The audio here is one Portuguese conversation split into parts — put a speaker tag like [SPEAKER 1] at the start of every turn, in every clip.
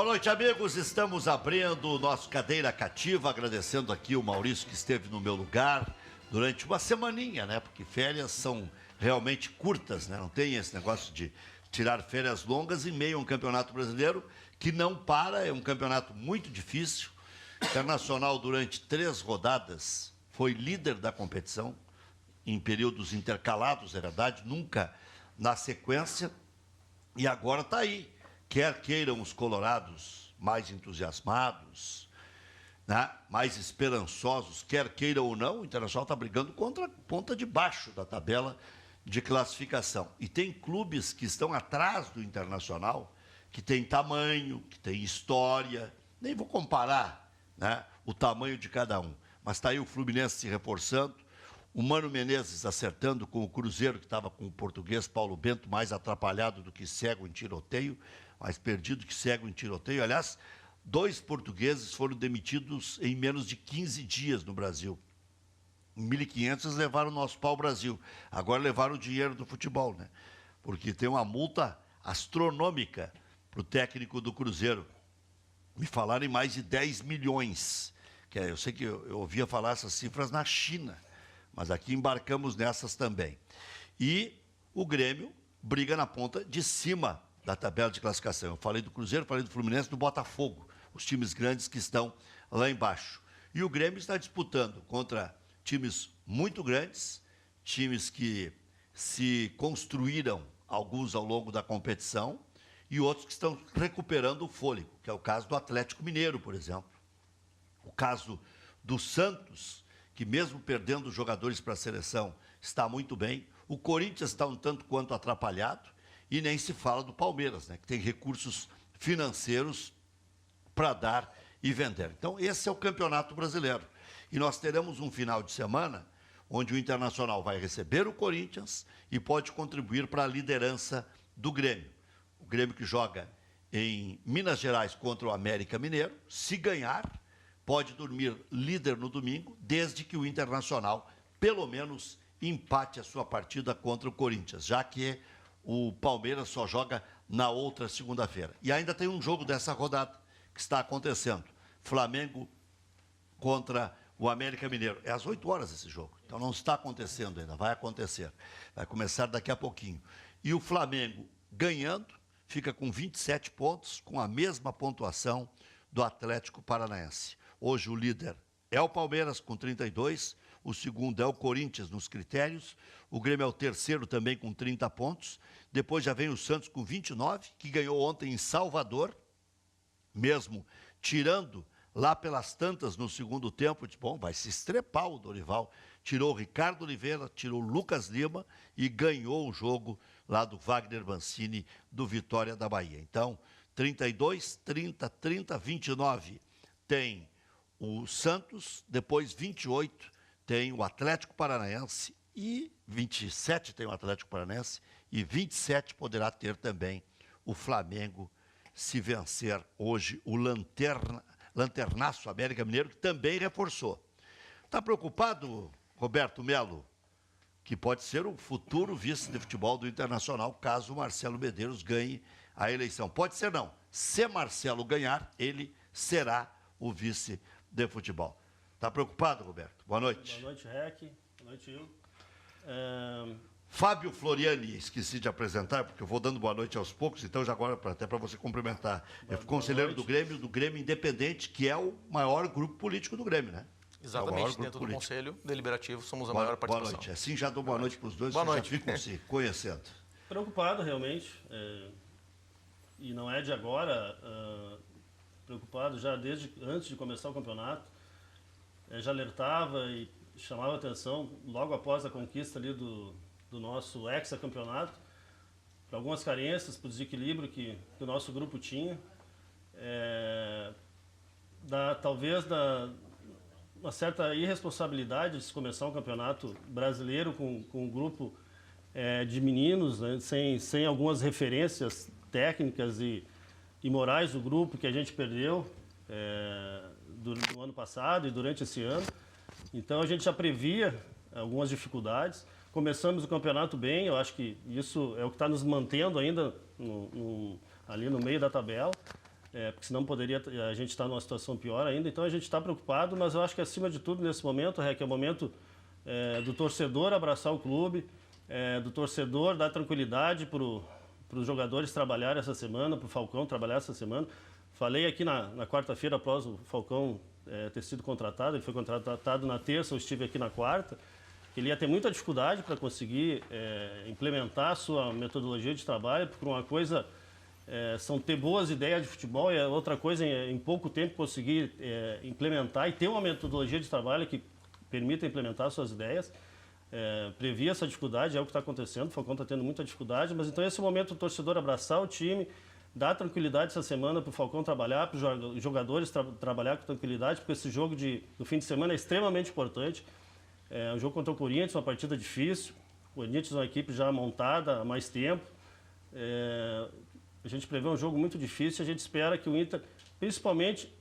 [SPEAKER 1] Boa noite, amigos. Estamos abrindo o nosso Cadeira Cativa, agradecendo aqui o Maurício que esteve no meu lugar durante uma semaninha, né? Porque férias são realmente curtas, né? Não tem esse negócio de tirar férias longas em meio a um campeonato brasileiro que não para, é um campeonato muito difícil. Internacional, durante 3 rodadas, foi líder da competição, em períodos intercalados, é verdade, nunca na sequência, e agora está aí. Quer queiram os colorados mais entusiasmados, né, mais esperançosos, quer queiram ou não, o Internacional está brigando contra a ponta de baixo da tabela de classificação. E tem clubes que estão atrás do Internacional, que tem tamanho, que tem história, nem vou comparar, né, o tamanho de cada um. Mas está aí o Fluminense se reforçando, o Mano Menezes acertando com o Cruzeiro, que estava com o português Paulo Bento, mais atrapalhado do que cego em tiroteio, mais perdido que cego em tiroteio. Aliás, 2 portugueses foram demitidos em menos de 15 dias no Brasil. Em 1.500 levaram o nosso pau-brasil. Agora levaram o dinheiro do futebol, né? Porque tem uma multa astronômica para o técnico do Cruzeiro. Me falaram em mais de 10 milhões. Eu sei que eu ouvia falar essas cifras na China, mas aqui embarcamos nessas também. E o Grêmio briga na ponta de cima da tabela de classificação. Eu falei do Cruzeiro, falei do Fluminense, do Botafogo, os times grandes que estão lá embaixo. E o Grêmio está disputando contra times muito grandes, times que se construíram, alguns ao longo da competição, e outros que estão recuperando o fôlego, que é o caso do Atlético Mineiro, por exemplo. O caso do Santos, que mesmo perdendo jogadores para a seleção, está muito bem. O Corinthians está um tanto quanto atrapalhado, e nem se fala do Palmeiras, né, que tem recursos financeiros para dar e vender. Então, esse é o Campeonato Brasileiro. E nós teremos um final de semana onde o Internacional vai receber o Corinthians e pode contribuir para a liderança do Grêmio. O Grêmio que joga em Minas Gerais contra o América Mineiro, se ganhar, pode dormir líder no domingo, desde que o Internacional, pelo menos, empate a sua partida contra o Corinthians, já que o Palmeiras só joga na outra segunda-feira. E ainda tem um jogo dessa rodada que está acontecendo. Flamengo contra o América Mineiro. É às 8 horas esse jogo. Então não está acontecendo ainda, vai acontecer. Vai começar daqui a pouquinho. E o Flamengo, ganhando, fica com 27 pontos, com a mesma pontuação do Atlético Paranaense. Hoje o líder é o Palmeiras com 32, o segundo é o Corinthians nos critérios, o Grêmio é o terceiro também com 30 pontos, depois já vem o Santos com 29, que ganhou ontem em Salvador, mesmo tirando lá pelas tantas no segundo tempo, bom, vai se estrepar o Dorival, tirou o Ricardo Oliveira, tirou o Lucas Lima e ganhou o jogo lá do Wagner Mancini, do Vitória da Bahia. Então, 32, 30, 30, 29 tem o Santos, depois 28 tem o Atlético Paranaense e 27 tem o Atlético Paranaense e 27 poderá ter também o Flamengo, se vencer hoje o Lanternaço América Mineiro, que também reforçou. Está preocupado, Roberto Melo, que pode ser o futuro vice de futebol do Internacional, caso o Marcelo Medeiros ganhe a eleição? Pode ser não. Se Marcelo ganhar, ele será o vice de futebol. Está preocupado, Roberto? Boa noite.
[SPEAKER 2] Boa noite, Rec. Boa noite, Will.
[SPEAKER 1] Fábio Floriani, esqueci de apresentar, porque eu vou dando boa noite aos poucos, então já agora até para você cumprimentar. Eu fui conselheiro do Grêmio Independente, que é o maior grupo político do Grêmio, né?
[SPEAKER 3] Exatamente, dentro do Conselho Deliberativo somos a maior participação.
[SPEAKER 1] Boa noite. Assim já dou boa noite para os dois,
[SPEAKER 3] boa noite.
[SPEAKER 1] Já ficam se conhecendo.
[SPEAKER 2] Preocupado, realmente, e não é de agora, preocupado já desde antes de começar o campeonato, já alertava e chamava atenção logo após a conquista ali do nosso hexacampeonato, para algumas carências, para o desequilíbrio que o nosso grupo tinha, talvez uma certa irresponsabilidade de se começar um campeonato brasileiro com um grupo de meninos, né, sem algumas referências técnicas e morais do grupo que a gente perdeu do ano passado e durante esse ano. Então a gente já previa algumas dificuldades. Começamos o campeonato bem, eu acho que isso é o que está nos mantendo ainda ali no meio da tabela. porque senão poderia a gente estar numa situação pior ainda. Então a gente está preocupado, mas eu acho que acima de tudo nesse momento, que é o momento do torcedor abraçar o clube, do torcedor dar tranquilidade para os jogadores trabalharem essa semana, para o Falcão trabalhar essa semana. Falei aqui na quarta-feira, após o Falcão ter sido contratado, ele foi contratado na terça, eu estive aqui na quarta, que ele ia ter muita dificuldade para conseguir implementar a sua metodologia de trabalho, porque uma coisa são ter boas ideias de futebol e outra coisa em pouco tempo conseguir implementar e ter uma metodologia de trabalho que permita implementar suas ideias. Previ essa dificuldade, é o que está acontecendo, o Falcão está tendo muita dificuldade, mas então esse é o momento do torcedor abraçar o time, dar tranquilidade essa semana para o Falcão trabalhar, para os jogadores trabalhar com tranquilidade, porque esse jogo do fim de semana é extremamente importante. É um jogo contra o Corinthians, uma partida difícil, o Corinthians é uma equipe já montada há mais tempo. A gente prevê um jogo muito difícil, a gente espera que o Inter, principalmente,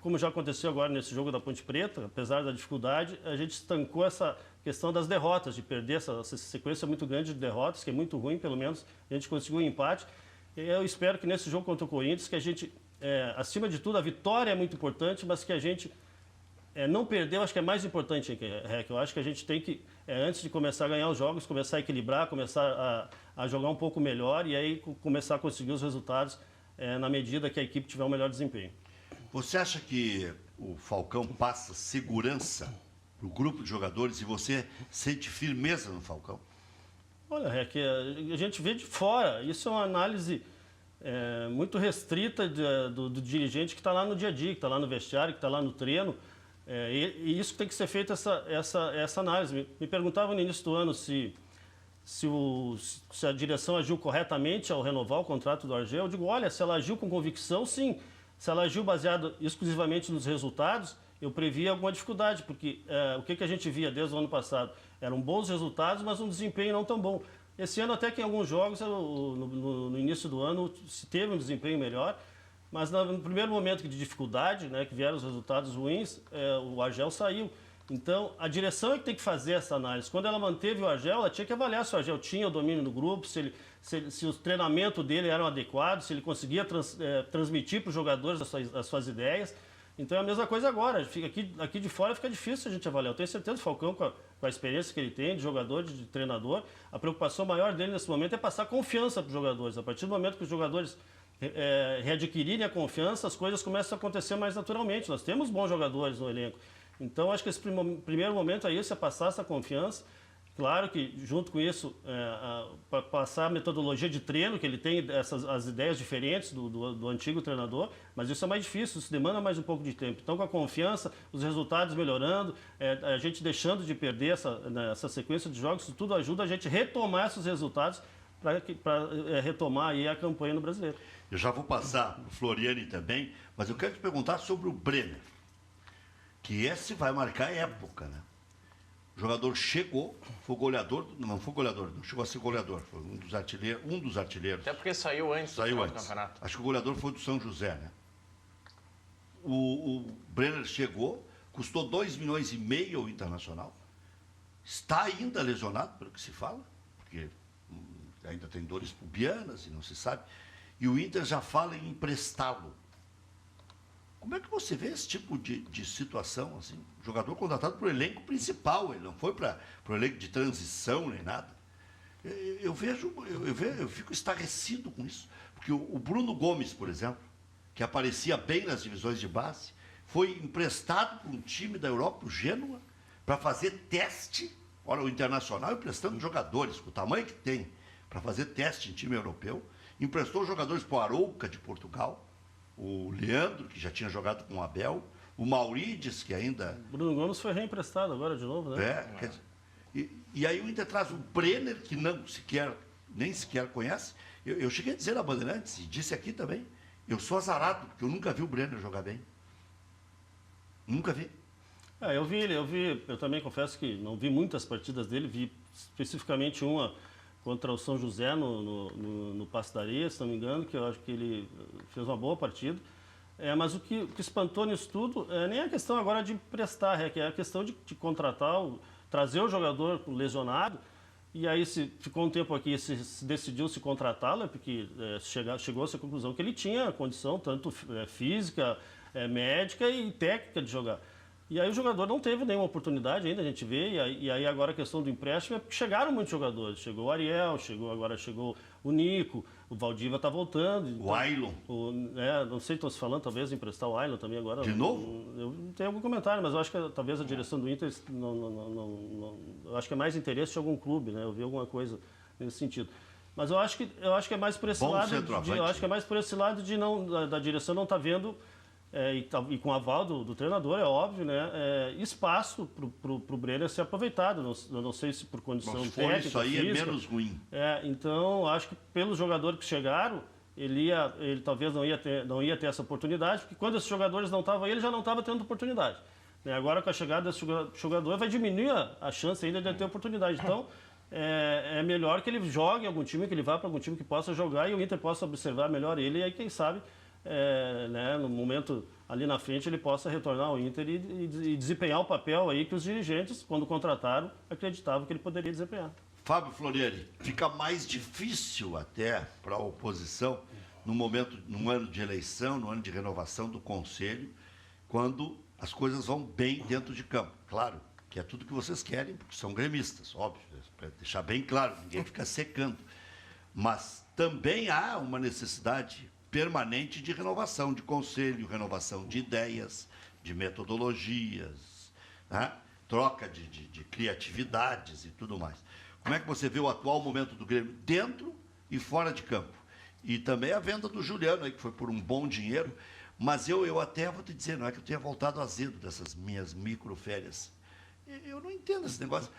[SPEAKER 2] como já aconteceu agora nesse jogo da Ponte Preta, apesar da dificuldade, a gente estancou essa questão das derrotas, de perder essa sequência muito grande de derrotas, que é muito ruim, pelo menos a gente conseguiu um empate. E eu espero que nesse jogo contra o Corinthians, que a gente, acima de tudo, a vitória é muito importante, mas que a gente não perder, eu acho que é mais importante, Rec. Eu acho que a gente tem que, antes de começar a ganhar os jogos, começar a equilibrar, começar a jogar um pouco melhor e aí começar a conseguir os resultados na medida que a equipe tiver um melhor desempenho.
[SPEAKER 1] Você acha que o Falcão passa segurança para o grupo de jogadores e você sente firmeza no Falcão?
[SPEAKER 2] Olha, Rec, a gente vê de fora. Isso é uma análise muito restrita do dirigente que está lá no dia a dia, que está lá no vestiário, que está lá no treino. E isso tem que ser feita essa análise. Me perguntavam no início do ano se a direção agiu corretamente ao renovar o contrato do Argel. Eu digo, olha, se ela agiu com convicção, sim. Se ela agiu baseado exclusivamente nos resultados, eu previa alguma dificuldade, porque o que a gente via desde o ano passado eram bons resultados, mas um desempenho não tão bom. Esse ano, até que em alguns jogos, no início do ano, se teve um desempenho melhor, mas no primeiro momento de dificuldade, que vieram os resultados ruins, o Argel saiu. Então, a direção é que tem que fazer essa análise. Quando ela manteve o Argel, ela tinha que avaliar se o Argel tinha o domínio do grupo, se o treinamento dele era adequado, se ele conseguia transmitir para os jogadores as suas ideias. Então, é a mesma coisa agora. Aqui de fora fica difícil a gente avaliar. Eu tenho certeza que o Falcão, com a experiência que ele tem de jogador, de treinador, a preocupação maior dele nesse momento é passar confiança para os jogadores. A partir do momento que os jogadores readquirirem a confiança, as coisas começam a acontecer mais naturalmente. Nós temos bons jogadores no elenco. Então, acho que esse primeiro momento é isso, é passar essa confiança. Claro que, junto com isso, para passar a metodologia de treino, que ele tem as ideias diferentes do antigo treinador, mas isso é mais difícil, isso demanda mais um pouco de tempo. Então, com a confiança, os resultados melhorando, a gente deixando de perder essa sequência de jogos, isso tudo ajuda a gente a retomar esses resultados para retomar aí a campanha no Brasileiro.
[SPEAKER 1] Eu já vou passar para o Floriani também, mas eu quero te perguntar sobre o Brenner, que esse vai marcar época, né? O jogador chegou, foi goleador, não chegou a ser goleador, foi um dos artilheiros.
[SPEAKER 3] Até porque saiu antes do campeonato.
[SPEAKER 1] Acho que o goleador foi do São José, né? O Brenner chegou, custou 2,5 milhões ao Internacional, está ainda lesionado, pelo que se fala, porque ainda tem dores pubianas e não se sabe, e o Inter já fala em emprestá-lo. Como é que você vê esse tipo de situação, assim? O jogador contratado para o elenco principal, ele não foi para o elenco de transição nem nada. Eu fico estarrecido com isso. Porque o Bruno Gomes, por exemplo, que aparecia bem nas divisões de base, foi emprestado para um time da Europa, o Gênua, para fazer teste. Olha, o Internacional emprestando jogadores, com o tamanho que tem, para fazer teste em time europeu. Emprestou jogadores para o Arouca, de Portugal. O Leandro, que já tinha jogado com o Abel, o Maurides, que ainda...
[SPEAKER 2] O Bruno Gomes foi reemprestado agora de novo, né?
[SPEAKER 1] Quer dizer, e aí o Inter traz o Brenner, que nem sequer conhece. Eu cheguei a dizer na Bandeirantes, e disse aqui também, eu sou azarado, porque eu nunca vi o Brenner jogar bem. Nunca vi.
[SPEAKER 2] Eu também confesso que não vi muitas partidas dele, vi especificamente uma contra o São José no Paço da Areia, se não me engano, que eu acho que ele fez uma boa partida. Mas o que espantou nisso tudo nem a questão agora de emprestar, que é a questão de contratar, trazer o jogador lesionado E aí ficou um tempo aqui, se decidiu se contratá-lo, porque chegou-se à conclusão que ele tinha condição, tanto física, médica e técnica de jogar. E aí o jogador não teve nenhuma oportunidade ainda, a gente vê, e aí agora a questão do empréstimo é porque chegaram muitos jogadores. Chegou o Ariel, agora chegou o Nico, o Valdívia está voltando. Então,
[SPEAKER 1] o Ailon.
[SPEAKER 2] Não sei, estou se falando talvez emprestar o Ailon também agora.
[SPEAKER 1] De novo?
[SPEAKER 2] Eu tenho algum comentário, mas eu acho que talvez a direção do Inter, eu acho que é mais interesse de algum clube, né? Eu vi alguma coisa nesse sentido. Mas eu acho que é mais por esse lado. Eu acho que é mais por esse lado de da direção não estar vendo. E com o aval do treinador, é óbvio, né? Espaço para o Brenner ser aproveitado. Eu não sei se por condição técnica,
[SPEAKER 1] isso aí
[SPEAKER 2] física,
[SPEAKER 1] é menos ruim.
[SPEAKER 2] Então, acho que pelos jogadores que chegaram, ele talvez não ia ter essa oportunidade, porque quando esses jogadores não estavam aí, ele já não estava tendo oportunidade. Agora, com a chegada desse jogador, vai diminuir a chance ainda de ter oportunidade. Então, é melhor que ele jogue em algum time, que ele vá para algum time que possa jogar e o Inter possa observar melhor ele, e aí, quem sabe, no momento ali na frente ele possa retornar ao Inter e desempenhar o papel aí que os dirigentes, quando contrataram, acreditavam que ele poderia desempenhar.
[SPEAKER 1] Fábio Floriani, fica mais difícil até para a oposição num ano de eleição, no ano de renovação do Conselho, quando as coisas vão bem dentro de campo. Claro que é tudo que vocês querem, porque são gremistas, óbvio, para deixar bem claro, ninguém fica secando. Mas também há uma necessidade permanente de renovação de conselho, renovação de ideias, de metodologias, né? Troca de criatividades e tudo mais. Como é que você vê o atual momento do Grêmio dentro e fora de campo? E também a venda do Juliano, aí, que foi por um bom dinheiro, mas eu até vou te dizer, não é que eu tenha voltado azedo dessas minhas microférias. Eu não entendo esse negócio.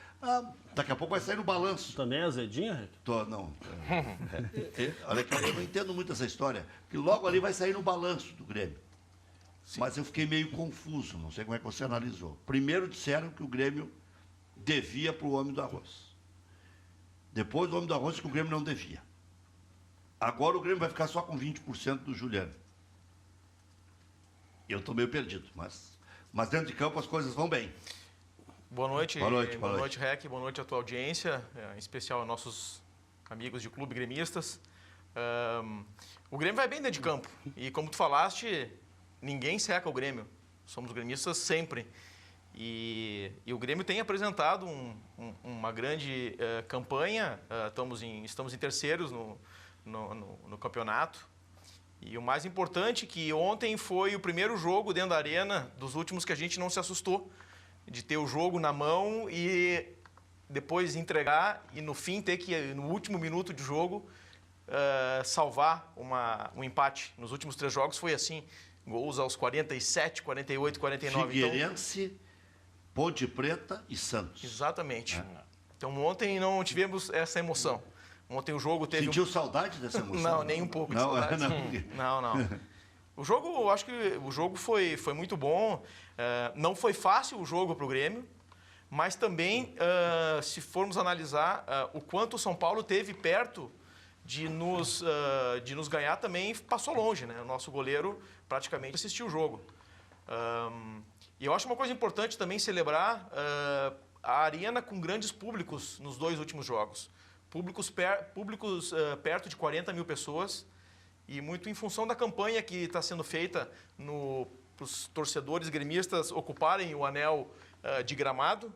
[SPEAKER 1] Daqui a pouco vai sair no balanço.
[SPEAKER 2] Também é azedinha, Rick?
[SPEAKER 1] Não. Olha aqui, eu não entendo muito essa história, porque logo ali vai sair no balanço do Grêmio. Sim. Mas eu fiquei meio confuso, não sei como é que você analisou. Primeiro disseram que o Grêmio devia para o homem do arroz. Depois o homem do arroz disse que o Grêmio não devia. Agora o Grêmio vai ficar só com 20% do Juliano. Eu estou meio perdido, mas dentro de campo as coisas vão bem.
[SPEAKER 3] Boa noite, Rec, boa noite à tua audiência, em especial aos nossos amigos de clube gremistas. O Grêmio vai bem dentro de campo e, como tu falaste, ninguém seca o Grêmio. Somos gremistas sempre. E o Grêmio tem apresentado uma grande campanha, estamos em terceiros no campeonato. E o mais importante que ontem foi o primeiro jogo dentro da arena dos últimos que a gente não se assustou. De ter o jogo na mão e depois entregar e no fim ter que, no último minuto de jogo, salvar um empate. Nos últimos 3 jogos foi assim, gols aos 47, 48, 49.
[SPEAKER 1] Figueirense, Ponte Preta e Santos.
[SPEAKER 3] Exatamente. Então ontem não tivemos essa emoção. Ontem o jogo teve...
[SPEAKER 1] Sentiu saudade dessa emoção?
[SPEAKER 3] Não, nem um pouco de saudade. Não. O jogo, eu acho que o jogo foi muito bom. Não foi fácil o jogo para o Grêmio, mas também, se formos analisar o quanto o São Paulo teve perto de nos ganhar, também passou longe, né? O nosso goleiro praticamente assistiu o jogo. E eu acho uma coisa importante também celebrar a arena com grandes públicos nos 2 últimos jogos. Públicos perto de 40 mil pessoas, e muito em função da campanha que está sendo feita para os torcedores gremistas ocuparem o anel de gramado,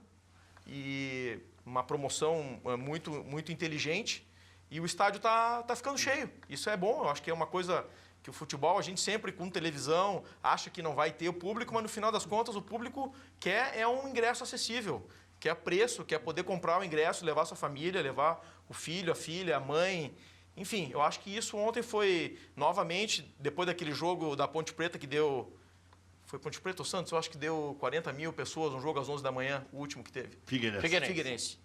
[SPEAKER 3] e uma promoção muito, muito inteligente, e o estádio está ficando cheio. Isso é bom, eu acho que é uma coisa que o futebol, a gente sempre com televisão acha que não vai ter o público, mas no final das contas o público quer um ingresso acessível, quer preço, quer poder comprar o ingresso, levar sua família, levar o filho, a filha, a mãe. Enfim, eu acho que isso ontem foi, novamente, depois daquele jogo da Ponte Preta que deu... Foi Ponte Preta ou Santos? Eu acho que deu 40 mil pessoas, um jogo às 11 da manhã, o último que teve. Figueirense.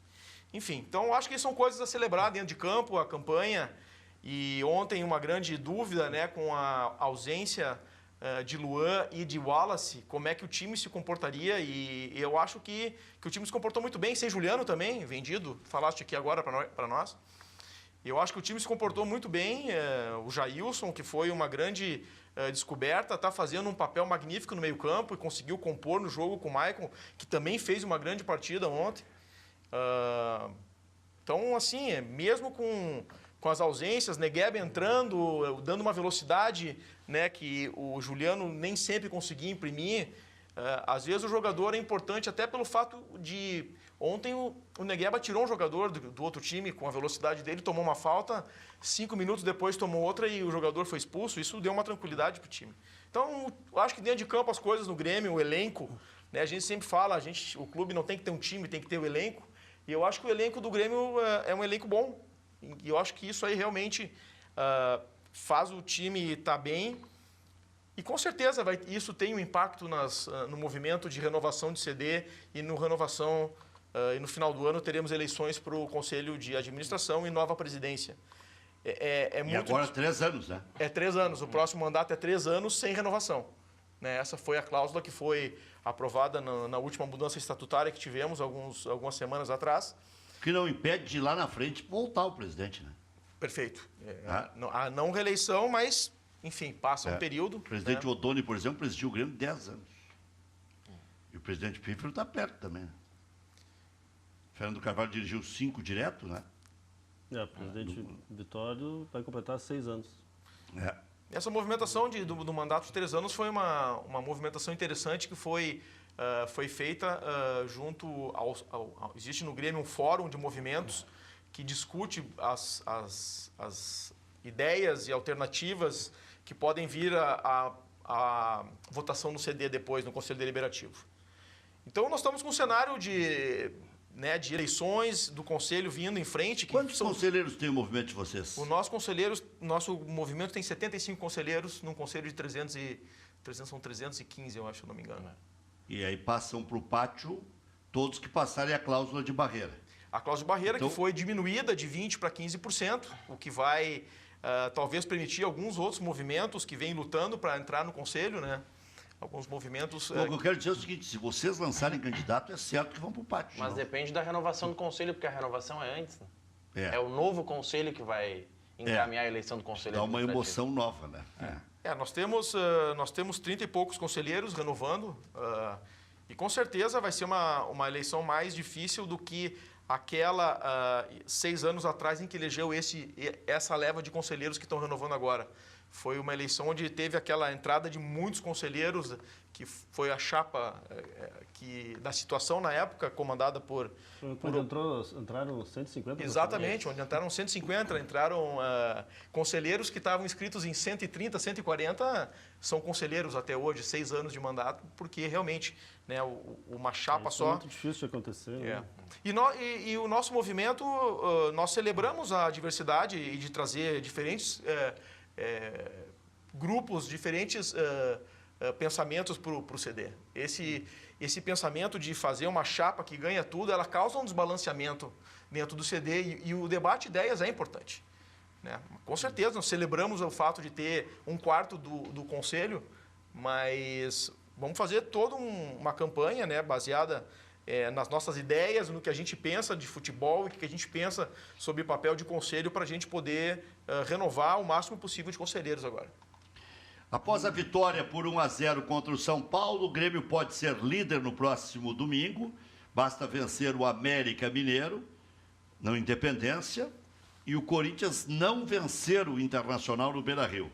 [SPEAKER 3] Enfim, então eu acho que são coisas a celebrar dentro de campo, a campanha. E ontem uma grande dúvida, né, com a ausência de Luan e de Wallace, como é que o time se comportaria. E eu acho que o time se comportou muito bem, sem Juliano também, vendido, falaste aqui agora para nós. Eu acho que o time se comportou muito bem. O Jailson, que foi uma grande descoberta, está fazendo um papel magnífico no meio-campo e conseguiu compor no jogo com o Maicon, que também fez uma grande partida ontem. Então, assim, mesmo com as ausências, Negueba entrando, dando uma velocidade, né, que o Juliano nem sempre conseguia imprimir, às vezes o jogador é importante até pelo fato de... Ontem o Negueba tirou um jogador do outro time com a velocidade dele, tomou uma falta, 5 minutos depois tomou outra e o jogador foi expulso. Isso deu uma tranquilidade para o time. Então, eu acho que dentro de campo as coisas no Grêmio, o elenco, né, a gente sempre fala, o clube não tem que ter um time, tem que ter o elenco. E eu acho que o elenco do Grêmio é um elenco bom. E eu acho que isso aí realmente faz o time estar bem. E com certeza isso tem um impacto no movimento de renovação de CD e e no final do ano teremos eleições para o Conselho de Administração e nova presidência.
[SPEAKER 1] E agora 3 anos, né?
[SPEAKER 3] 3 anos. O próximo mandato é 3 anos sem renovação. Né? Essa foi a cláusula que foi aprovada na última mudança estatutária que tivemos algumas semanas atrás.
[SPEAKER 1] Que não impede de lá na frente voltar o presidente, né?
[SPEAKER 3] Perfeito. A não reeleição, mas, enfim, passa um período.
[SPEAKER 1] O presidente Odoni, por exemplo, presidiu o Grêmio 10 anos. E o presidente Pífero está perto também. Né? Fernando Carvalho dirigiu 5 direto, né?
[SPEAKER 2] O presidente Vitório vai completar 6 anos.
[SPEAKER 3] Essa movimentação do mandato de 3 anos foi uma movimentação interessante que foi feita junto existe no Grêmio um fórum de movimentos que discute as ideias e alternativas que podem vir a votação no CD depois, no Conselho Deliberativo. Então, nós estamos com um cenário de eleições do Conselho vindo em frente.
[SPEAKER 1] Quantos conselheiros tem o movimento de vocês?
[SPEAKER 3] Nosso movimento tem 75 conselheiros num conselho de 315, eu acho, se não me engano.
[SPEAKER 1] E aí passam para o pátio todos que passarem a cláusula de barreira.
[SPEAKER 3] A cláusula de barreira que foi diminuída de 20% para 15%, o que vai talvez permitir alguns outros movimentos que vêm lutando para entrar no conselho, né? Alguns movimentos...
[SPEAKER 1] O que eu quero dizer é o seguinte, se vocês lançarem candidato, é certo que vão para o pátio.
[SPEAKER 4] Mas depende da renovação do conselho, porque a renovação é antes. Né?
[SPEAKER 1] É
[SPEAKER 4] o novo conselho que vai encaminhar a eleição do conselho.
[SPEAKER 1] Dá uma emoção nova, né?
[SPEAKER 3] Nós temos 30 e poucos conselheiros renovando e com certeza vai ser uma eleição mais difícil do que aquela 6 anos atrás em que elegeu essa leva de conselheiros que estão renovando agora. Foi uma eleição onde teve aquela entrada de muitos conselheiros, que foi a chapa da situação na época, comandada por...
[SPEAKER 2] Entraram 150?
[SPEAKER 3] Exatamente, onde entraram 150, entraram conselheiros que estavam inscritos em 130, 140, são conselheiros até hoje, 6 anos de mandato, porque realmente uma chapa só...
[SPEAKER 2] É muito difícil de acontecer. Né?
[SPEAKER 3] E o nosso movimento, nós celebramos a diversidade e de trazer diferentes... grupos, diferentes pensamentos para o CD. Esse pensamento de fazer uma chapa que ganha tudo, ela causa um desbalanceamento dentro do CD e o debate de ideias é importante. Né? Com certeza, nós celebramos o fato de ter 1/4 do conselho, mas vamos fazer toda uma campanha, né, baseada nas nossas ideias, no que a gente pensa de futebol e o que a gente pensa sobre o papel de conselho para a gente poder renovar o máximo possível de conselheiros agora.
[SPEAKER 1] Após a vitória por 1-0 contra o São Paulo, o Grêmio pode ser líder no próximo domingo. Basta vencer o América Mineiro, na Independência, e o Corinthians não vencer o Internacional no Beira-Rio.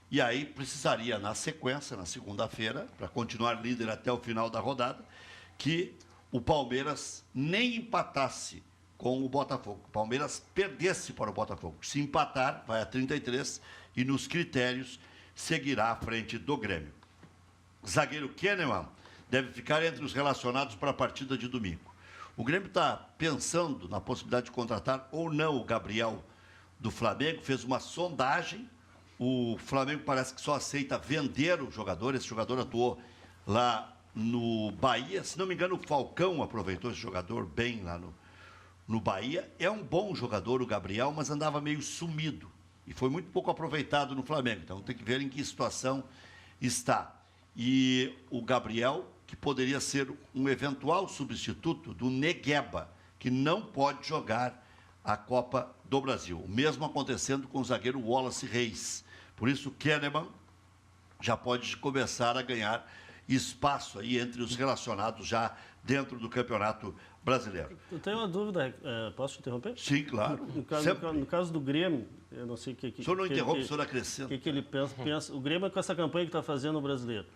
[SPEAKER 1] E aí precisaria, na sequência, na segunda-feira, para continuar líder até o final da rodada, que o Palmeiras nem empatasse com o Botafogo. O Palmeiras perdesse para o Botafogo. Se empatar, vai a 33 e nos critérios seguirá à frente do Grêmio. Zagueiro Kahneman deve ficar entre os relacionados para a partida de domingo. O Grêmio está pensando na possibilidade de contratar ou não o Gabriel do Flamengo, fez uma sondagem. O Flamengo parece que só aceita vender o jogador. Esse jogador atuou lá no Bahia. Se não me engano, o Falcão aproveitou esse jogador bem lá no Bahia. É um bom jogador o Gabriel, mas andava meio sumido. E foi muito pouco aproveitado no Flamengo. Então tem que ver em que situação está. E o Gabriel, que poderia ser um eventual substituto do Negueba, que não pode jogar a Copa do Brasil. O mesmo acontecendo com o zagueiro Wallace Reis. Por isso, o Kahneman já pode começar a ganhar espaço aí entre os relacionados já dentro do Campeonato Brasileiro.
[SPEAKER 2] Eu tenho uma dúvida, posso te interromper?
[SPEAKER 1] Sim, claro.
[SPEAKER 2] No caso do Grêmio, eu não sei o que...
[SPEAKER 1] O senhor não interrompe, o senhor acrescenta.
[SPEAKER 2] O que ele pensa? O Grêmio com essa campanha que está fazendo no Brasileiro.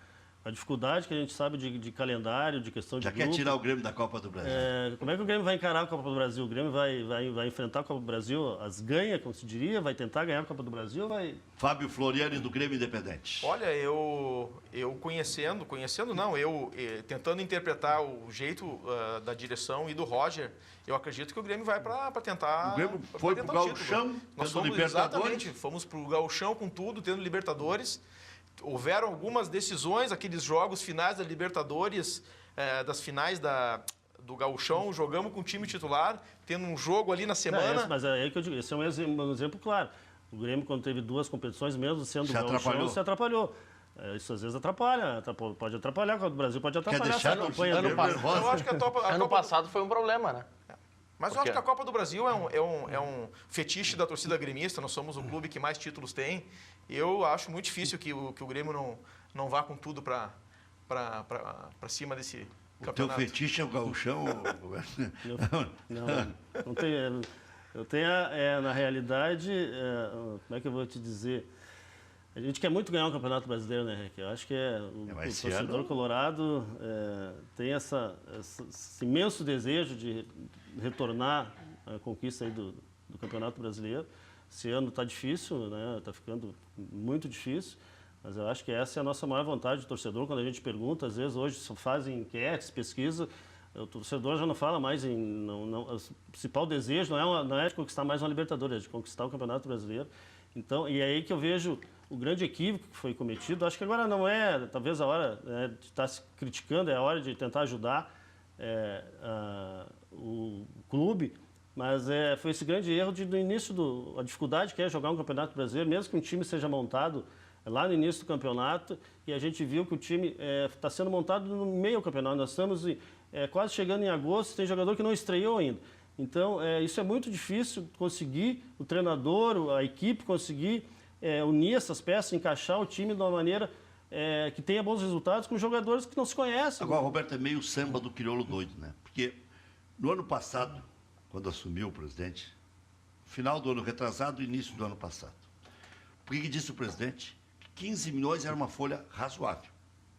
[SPEAKER 2] A dificuldade que a gente sabe de calendário, de questão de
[SPEAKER 1] Já
[SPEAKER 2] grupo.
[SPEAKER 1] quer tirar o Grêmio da Copa do Brasil.
[SPEAKER 2] Como é que o Grêmio vai encarar a Copa do Brasil? O Grêmio vai enfrentar a Copa do Brasil, as ganha, como se diria, vai tentar ganhar a Copa do Brasil, vai...
[SPEAKER 1] Fábio Floriani, do Grêmio Independente.
[SPEAKER 3] Olha, eu conhecendo não, eu tentando interpretar o jeito da direção e do Roger, eu acredito que o Grêmio vai para tentar...
[SPEAKER 1] O Grêmio foi pro Gauchão,
[SPEAKER 3] Nós
[SPEAKER 1] tendo
[SPEAKER 3] fomos,
[SPEAKER 1] Libertadores.
[SPEAKER 3] exatamente, fomos pro Gauchão com tudo, tendo Libertadores. Houveram algumas decisões, aqueles jogos finais da Libertadores, das finais do Gauchão, jogamos com o time titular, tendo um jogo ali na semana.
[SPEAKER 2] Mas é aí que eu digo, esse é um exemplo claro. O Grêmio, quando teve 2 competições, mesmo sendo Gauchão, se atrapalhou. Isso às vezes atrapalha, pode atrapalhar, o Brasil pode atrapalhar essa campanha.
[SPEAKER 3] Eu acho que
[SPEAKER 4] ano passado foi um problema, né?
[SPEAKER 3] Mas eu acho que a Copa do Brasil é um fetiche da torcida gremista. Nós somos o clube que mais títulos tem. Eu acho muito difícil que o Grêmio não vá com tudo para cima desse campeonato.
[SPEAKER 1] O teu fetiche é o Gauchão?
[SPEAKER 2] Não tem. Eu tenho, na realidade, como é que eu vou te dizer? A gente quer muito ganhar o Campeonato Brasileiro, né, Henrique? Eu acho que o torcedor colorado tem esse imenso desejo de retornar à conquista aí do Campeonato Brasileiro. Esse ano está difícil, né? Está ficando muito difícil, mas eu acho que essa é a nossa maior vontade do torcedor. Quando a gente pergunta, às vezes hoje se fazem enquetes, pesquisa, o torcedor já não fala mais em... o principal desejo não é de conquistar mais uma Libertadores, é de conquistar o Campeonato Brasileiro. Então, e é aí que eu vejo o grande equívoco que foi cometido. Acho que agora não é, talvez, a hora de estar se criticando, é a hora de tentar ajudar o clube, mas foi esse grande erro do início, a dificuldade que é jogar um Campeonato Brasileiro, mesmo que um time seja montado lá no início do campeonato, e a gente viu que o time está sendo montado no meio do campeonato. Nós estamos quase chegando em agosto, tem jogador que não estreou ainda. Então, isso é muito difícil conseguir, o treinador, a equipe conseguir unir essas peças, encaixar o time de uma maneira que tenha bons resultados com jogadores que não se conhecem.
[SPEAKER 1] Agora, Roberto, é meio samba do crioulo doido, né? Porque no ano passado, quando assumiu o presidente, final do ano retrasado, início do ano passado, por que disse o presidente? Que 15 milhões era uma folha razoável.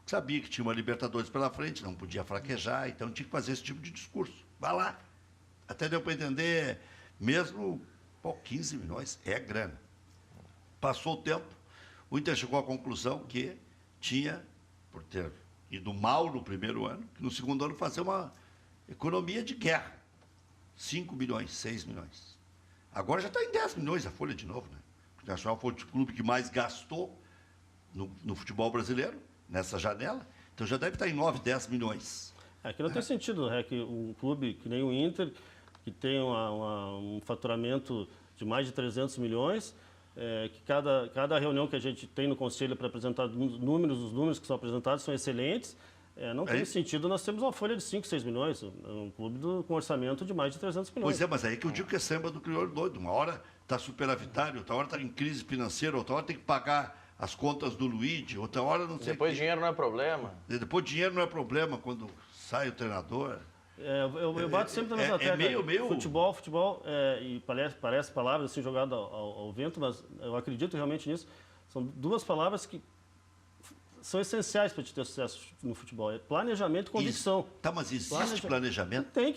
[SPEAKER 1] Sabia que tinha uma Libertadores pela frente, não podia fraquejar, então tinha que fazer esse tipo de discurso. Vai lá. Até deu para entender, mesmo, 15 milhões é grana. Passou o tempo, o Inter chegou à conclusão que tinha, por ter ido mal no primeiro ano, que no segundo ano fazer uma economia de guerra. 5 milhões, 6 milhões. Agora já está em 10 milhões a folha de novo, né? O Internacional foi o clube que mais gastou no futebol brasileiro, nessa janela, então já deve estar em 9, 10 milhões.
[SPEAKER 2] Aqui não tem sentido, que um clube que nem o Inter, que tem um faturamento de mais de 300 milhões, que cada reunião que a gente tem no Conselho para apresentar os números que são apresentados são excelentes, não tem sentido nós temos uma folha de 5, 6 milhões, um clube com orçamento de mais de 300 milhões.
[SPEAKER 1] Pois é, mas aí que eu digo que é samba do crioulo doido. Uma hora está superavitário, outra hora está em crise financeira, outra hora tem que pagar as contas do Luigi, outra hora não sei.
[SPEAKER 4] Depois dinheiro não é problema.
[SPEAKER 1] Depois dinheiro não é problema quando sai o treinador.
[SPEAKER 2] Eu bato sempre na mesma tecla.
[SPEAKER 1] Meio...
[SPEAKER 2] Futebol, e parece palavras assim jogadas ao vento, mas eu acredito realmente nisso. São duas palavras que são essenciais para te ter sucesso no futebol. Planejamento e convicção.
[SPEAKER 1] Tá, mas existe planejamento?
[SPEAKER 2] Tem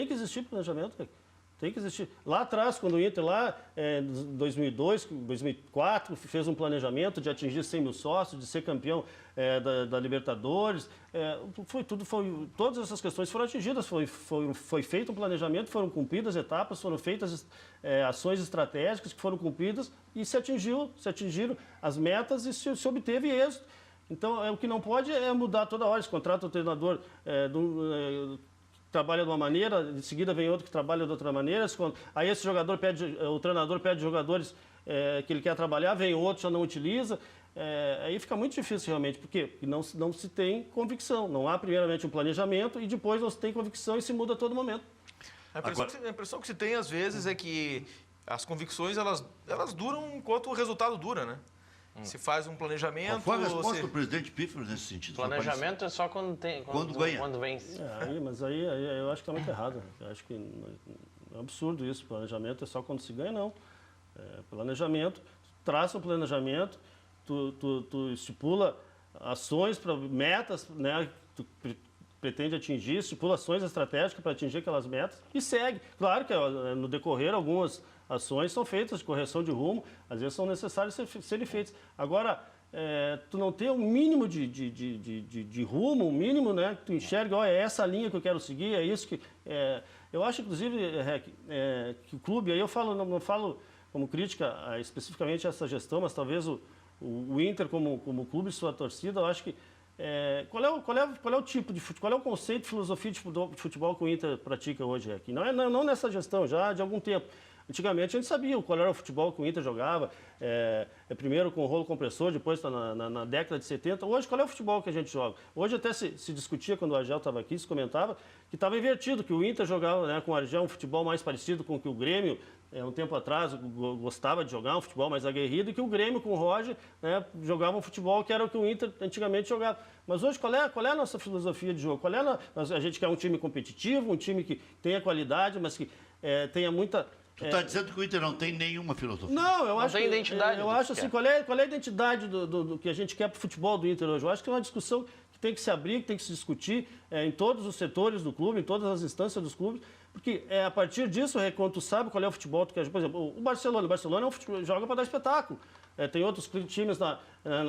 [SPEAKER 2] que existir planejamento, cara. Tem que existir. Lá atrás, quando o Inter, em 2002, 2004, fez um planejamento de atingir 100 mil sócios, de ser campeão da Libertadores, todas essas questões foram atingidas. Foi feito um planejamento, foram cumpridas etapas, foram feitas ações estratégicas que foram cumpridas e se atingiram as metas e se obteve êxito. Então, o que não pode é mudar toda hora. Se contrata o treinador trabalha de uma maneira, em seguida vem outro que trabalha de outra maneira. Aí esse jogador o treinador pede jogadores que ele quer trabalhar, vem outro, já não utiliza. Aí fica muito difícil realmente, porque não se tem convicção. Não há primeiramente um planejamento e depois não se tem convicção e se muda a todo momento.
[SPEAKER 3] A impressão que se tem às vezes é que as convicções elas duram enquanto o resultado dura, né? Se faz um planejamento...
[SPEAKER 1] Qual foi a resposta do presidente Pífero nesse sentido?
[SPEAKER 4] Planejamento é só quando
[SPEAKER 1] ganha.
[SPEAKER 4] Quando vence.
[SPEAKER 2] Mas aí eu acho que está muito errado. Eu acho que é um absurdo isso. Planejamento é só quando se ganha, não. Planejamento, traça um planejamento, tu estipula ações, metas, né? Tu pretende atingir, estipula ações estratégicas para atingir aquelas metas e segue. Claro que no decorrer algumas ações são feitas de correção de rumo, às vezes são necessárias serem feitas. Agora, tu não tem um mínimo de rumo, um mínimo, né? Que tu enxerga, é essa linha que eu quero seguir, é isso que... eu acho, inclusive, que o clube, aí eu falo, não falo como crítica especificamente a essa gestão, mas talvez o Inter como clube e sua torcida, eu acho que qual é o tipo de futebol, qual é o conceito de filosofia de futebol que o Inter pratica hoje aqui? Não nessa gestão, já de algum tempo. Antigamente a gente sabia qual era o futebol que o Inter jogava, primeiro com o rolo compressor, depois na década de 70. Hoje, qual é o futebol que a gente joga? Hoje até se discutia, quando o Argel estava aqui, se comentava, que estava invertido, que o Inter jogava, né, com o Argel um futebol mais parecido com o que o Grêmio, um tempo atrás, gostava de jogar, um futebol mais aguerrido, e que o Grêmio com o Roger, né, jogava um futebol que era o que o Inter antigamente jogava. Mas hoje, qual é a nossa filosofia de jogo? A gente quer um time competitivo, um time que tenha qualidade, mas que tenha muita...
[SPEAKER 1] Tu está dizendo que o Inter não tem nenhuma filosofia?
[SPEAKER 2] Não, eu acho
[SPEAKER 4] tem identidade.
[SPEAKER 2] Eu acho assim, qual é a identidade do que a gente quer para o futebol do Inter hoje? Eu acho que é uma discussão que tem que se abrir, que tem que se discutir em todos os setores do clube, em todas as instâncias dos clubes, porque a partir disso, quando tu sabe qual é o futebol que tu quer. Por exemplo, o Barcelona é um futebol, joga para dar espetáculo. Tem outros times na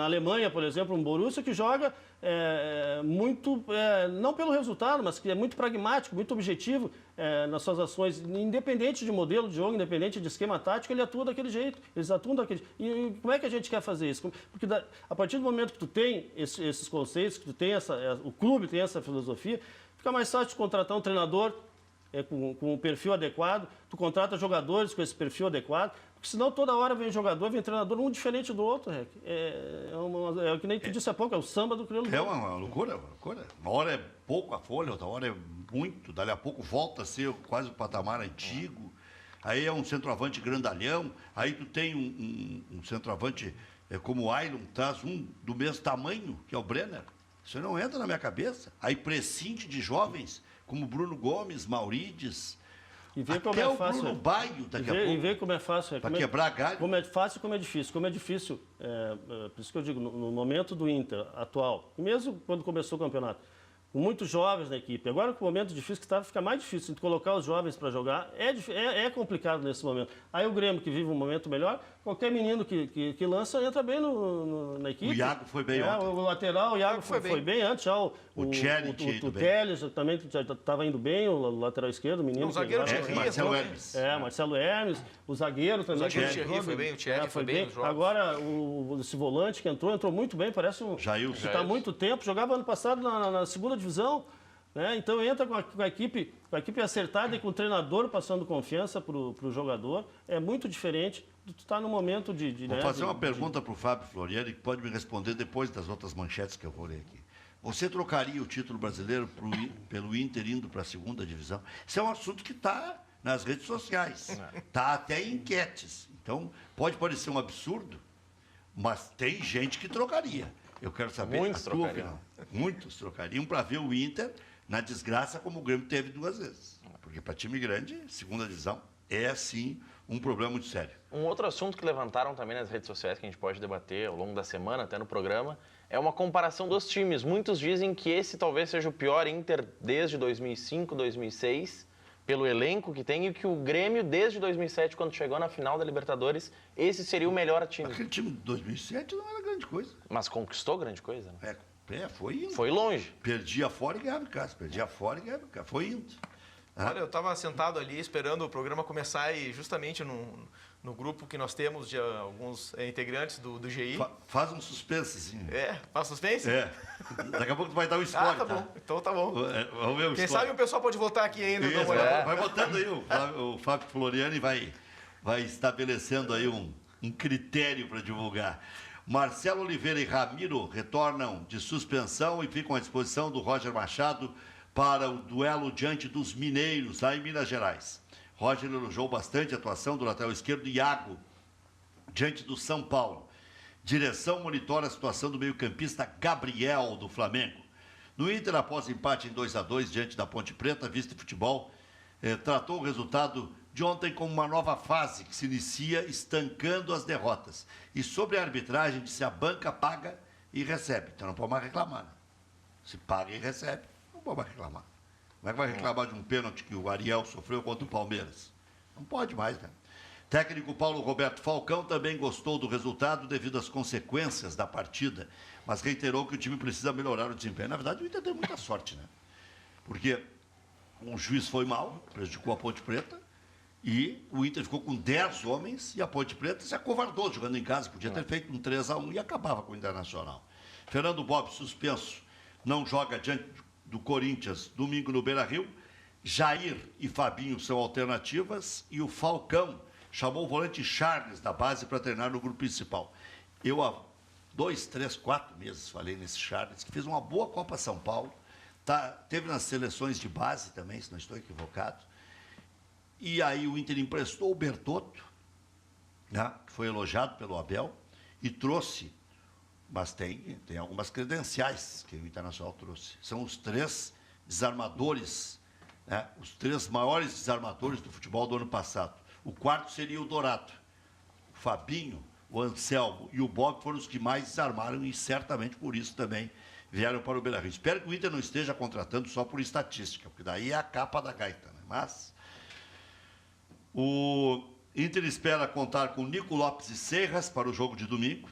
[SPEAKER 2] Alemanha, por exemplo, um Borussia que joga muito, não pelo resultado, mas que é muito pragmático, muito objetivo nas suas ações. Independente de modelo de jogo, independente de esquema tático, ele atua daquele jeito. Eles atuam daquele jeito. E como é que a gente quer fazer isso? Porque a partir do momento que tu tem esses conceitos, que tu tem o clube tem essa filosofia, fica mais fácil de contratar um treinador com um perfil adequado, tu contrata jogadores com esse perfil adequado, porque senão toda hora vem jogador, vem treinador, um diferente do outro, é o que nem tu disse há pouco, é o samba do crioulo.
[SPEAKER 1] É uma loucura. Uma hora é pouco a folha, outra hora é muito, dali a pouco volta a ser quase o patamar antigo, aí é um centroavante grandalhão, aí tu tem um centroavante como o Ailon, traz um do mesmo tamanho, que é o Brenner, isso não entra na minha cabeça, aí prescinde de jovens, como Bruno Gomes, Maurides,
[SPEAKER 2] e vê
[SPEAKER 1] até o Bruno Baio daqui a pouco.
[SPEAKER 2] E vê como é fácil.
[SPEAKER 1] Para quebrar galho.
[SPEAKER 2] Como é fácil e como é difícil. Como é difícil, por isso que eu digo, no momento do Inter atual, e mesmo quando começou o campeonato, com muitos jovens na equipe. Agora, com o momento difícil que está, fica mais difícil de colocar os jovens para jogar. É complicado nesse momento. Aí o Grêmio, que vive um momento melhor, qualquer menino que lança entra bem na equipe.
[SPEAKER 1] O Iago foi bem ontem.
[SPEAKER 2] O lateral, o Iago foi bem antes. Já o Telles também já estava indo bem, o lateral esquerdo, o menino.
[SPEAKER 3] O zagueiro
[SPEAKER 1] Marcelo Hermes.
[SPEAKER 2] Marcelo Hermes. O zagueiro também.
[SPEAKER 3] O Thierry foi bem, o Thierry foi bem nos jogos.
[SPEAKER 2] Agora, esse volante que entrou muito bem, parece
[SPEAKER 1] Jailson.
[SPEAKER 2] que está há muito tempo, jogava ano passado na segunda divisão, né? Então entra com a equipe acertada e com o treinador passando confiança para o jogador. É muito diferente de tu estar no momento de...
[SPEAKER 1] Vou fazer uma pergunta para o Fábio Floriani, que pode me responder depois das outras manchetes que eu vou ler aqui. Você trocaria o título brasileiro pelo Inter indo para a segunda divisão? Isso é um assunto que está nas redes sociais, está até em enquetes. Então, pode parecer um absurdo, mas tem gente que trocaria. Eu quero saber
[SPEAKER 4] Muitos
[SPEAKER 1] a tua opinião. Muitos trocariam para ver o Inter na desgraça como o Grêmio teve 2 vezes. Porque para time grande, segunda divisão, é sim um problema muito sério.
[SPEAKER 4] Um outro assunto que levantaram também nas redes sociais, que a gente pode debater ao longo da semana, até no programa, é uma comparação dos times. Muitos dizem que esse talvez seja o pior Inter desde 2005, 2006, pelo elenco que tem, e que o Grêmio, desde 2007, quando chegou na final da Libertadores, esse seria o melhor time.
[SPEAKER 1] Aquele time de 2007 não era grande coisa.
[SPEAKER 4] Mas conquistou grande coisa, né?
[SPEAKER 1] Foi indo.
[SPEAKER 4] Foi longe.
[SPEAKER 1] Perdia fora e ganhava em casa. Foi indo.
[SPEAKER 3] Olha, eu estava sentado ali esperando o programa começar e justamente no grupo que nós temos de alguns integrantes do GI.
[SPEAKER 1] Faz um suspensezinho.
[SPEAKER 3] Faz suspense?
[SPEAKER 1] Daqui a pouco tu vai dar um spoiler.
[SPEAKER 3] Tá bom. Então tá bom.
[SPEAKER 1] Vamos ver o
[SPEAKER 3] Quem
[SPEAKER 1] spoiler.
[SPEAKER 3] sabe o pessoal pode voltar aqui ainda.
[SPEAKER 1] Isso, vai botando aí o Fábio Floriani vai estabelecendo aí um critério para divulgar. Marcelo Oliveira e Ramiro retornam de suspensão e ficam à disposição do Roger Machado para o duelo diante dos mineiros, lá em Minas Gerais. Roger elogiou bastante a atuação do lateral esquerdo Iago diante do São Paulo. Direção monitora a situação do meio-campista Gabriel, do Flamengo. No Inter, após empate em 2-2 diante da Ponte Preta, Vista Futebol tratou o resultado de ontem como uma nova fase que se inicia estancando as derrotas. E sobre a arbitragem, disse: a banca paga e recebe. Então não pode mais reclamar. Né? Se paga e recebe, não pode mais reclamar. Como é que vai reclamar de um pênalti que o Ariel sofreu contra o Palmeiras? Não pode mais, né? Técnico Paulo Roberto Falcão também gostou do resultado devido às consequências da partida, mas reiterou que o time precisa melhorar o desempenho. Na verdade, o Inter teve muita sorte, né? Porque o juiz foi mal, prejudicou a Ponte Preta, e o Inter ficou com 10 homens e a Ponte Preta se acovardou jogando em casa. Podia ter feito um 3-1 e acabava com o Internacional. Fernando Bob, suspenso, não joga diante do Corinthians domingo no Beira-Rio. Jair e Fabinho são alternativas e o Falcão chamou o volante Charles da base para treinar no grupo principal. Eu há 2, 3, 4 meses falei nesse Charles, que fez uma boa Copa São Paulo, teve nas seleções de base também, se não estou equivocado. E aí o Inter emprestou o Bertotto, né, que foi elogiado pelo Abel, e trouxe, mas tem algumas credenciais que o Internacional trouxe. São os 3 desarmadores, né, os 3 maiores desarmadores do futebol do ano passado. O quarto seria o Dourado. O Fabinho, o Anselmo e o Bob foram os que mais desarmaram e certamente por isso também vieram para o Beira-Rio. Espero que o Inter não esteja contratando só por estatística, porque daí é a capa da gaita, né? Mas o Inter espera contar com Nico Lopes e Serras para o jogo de domingo.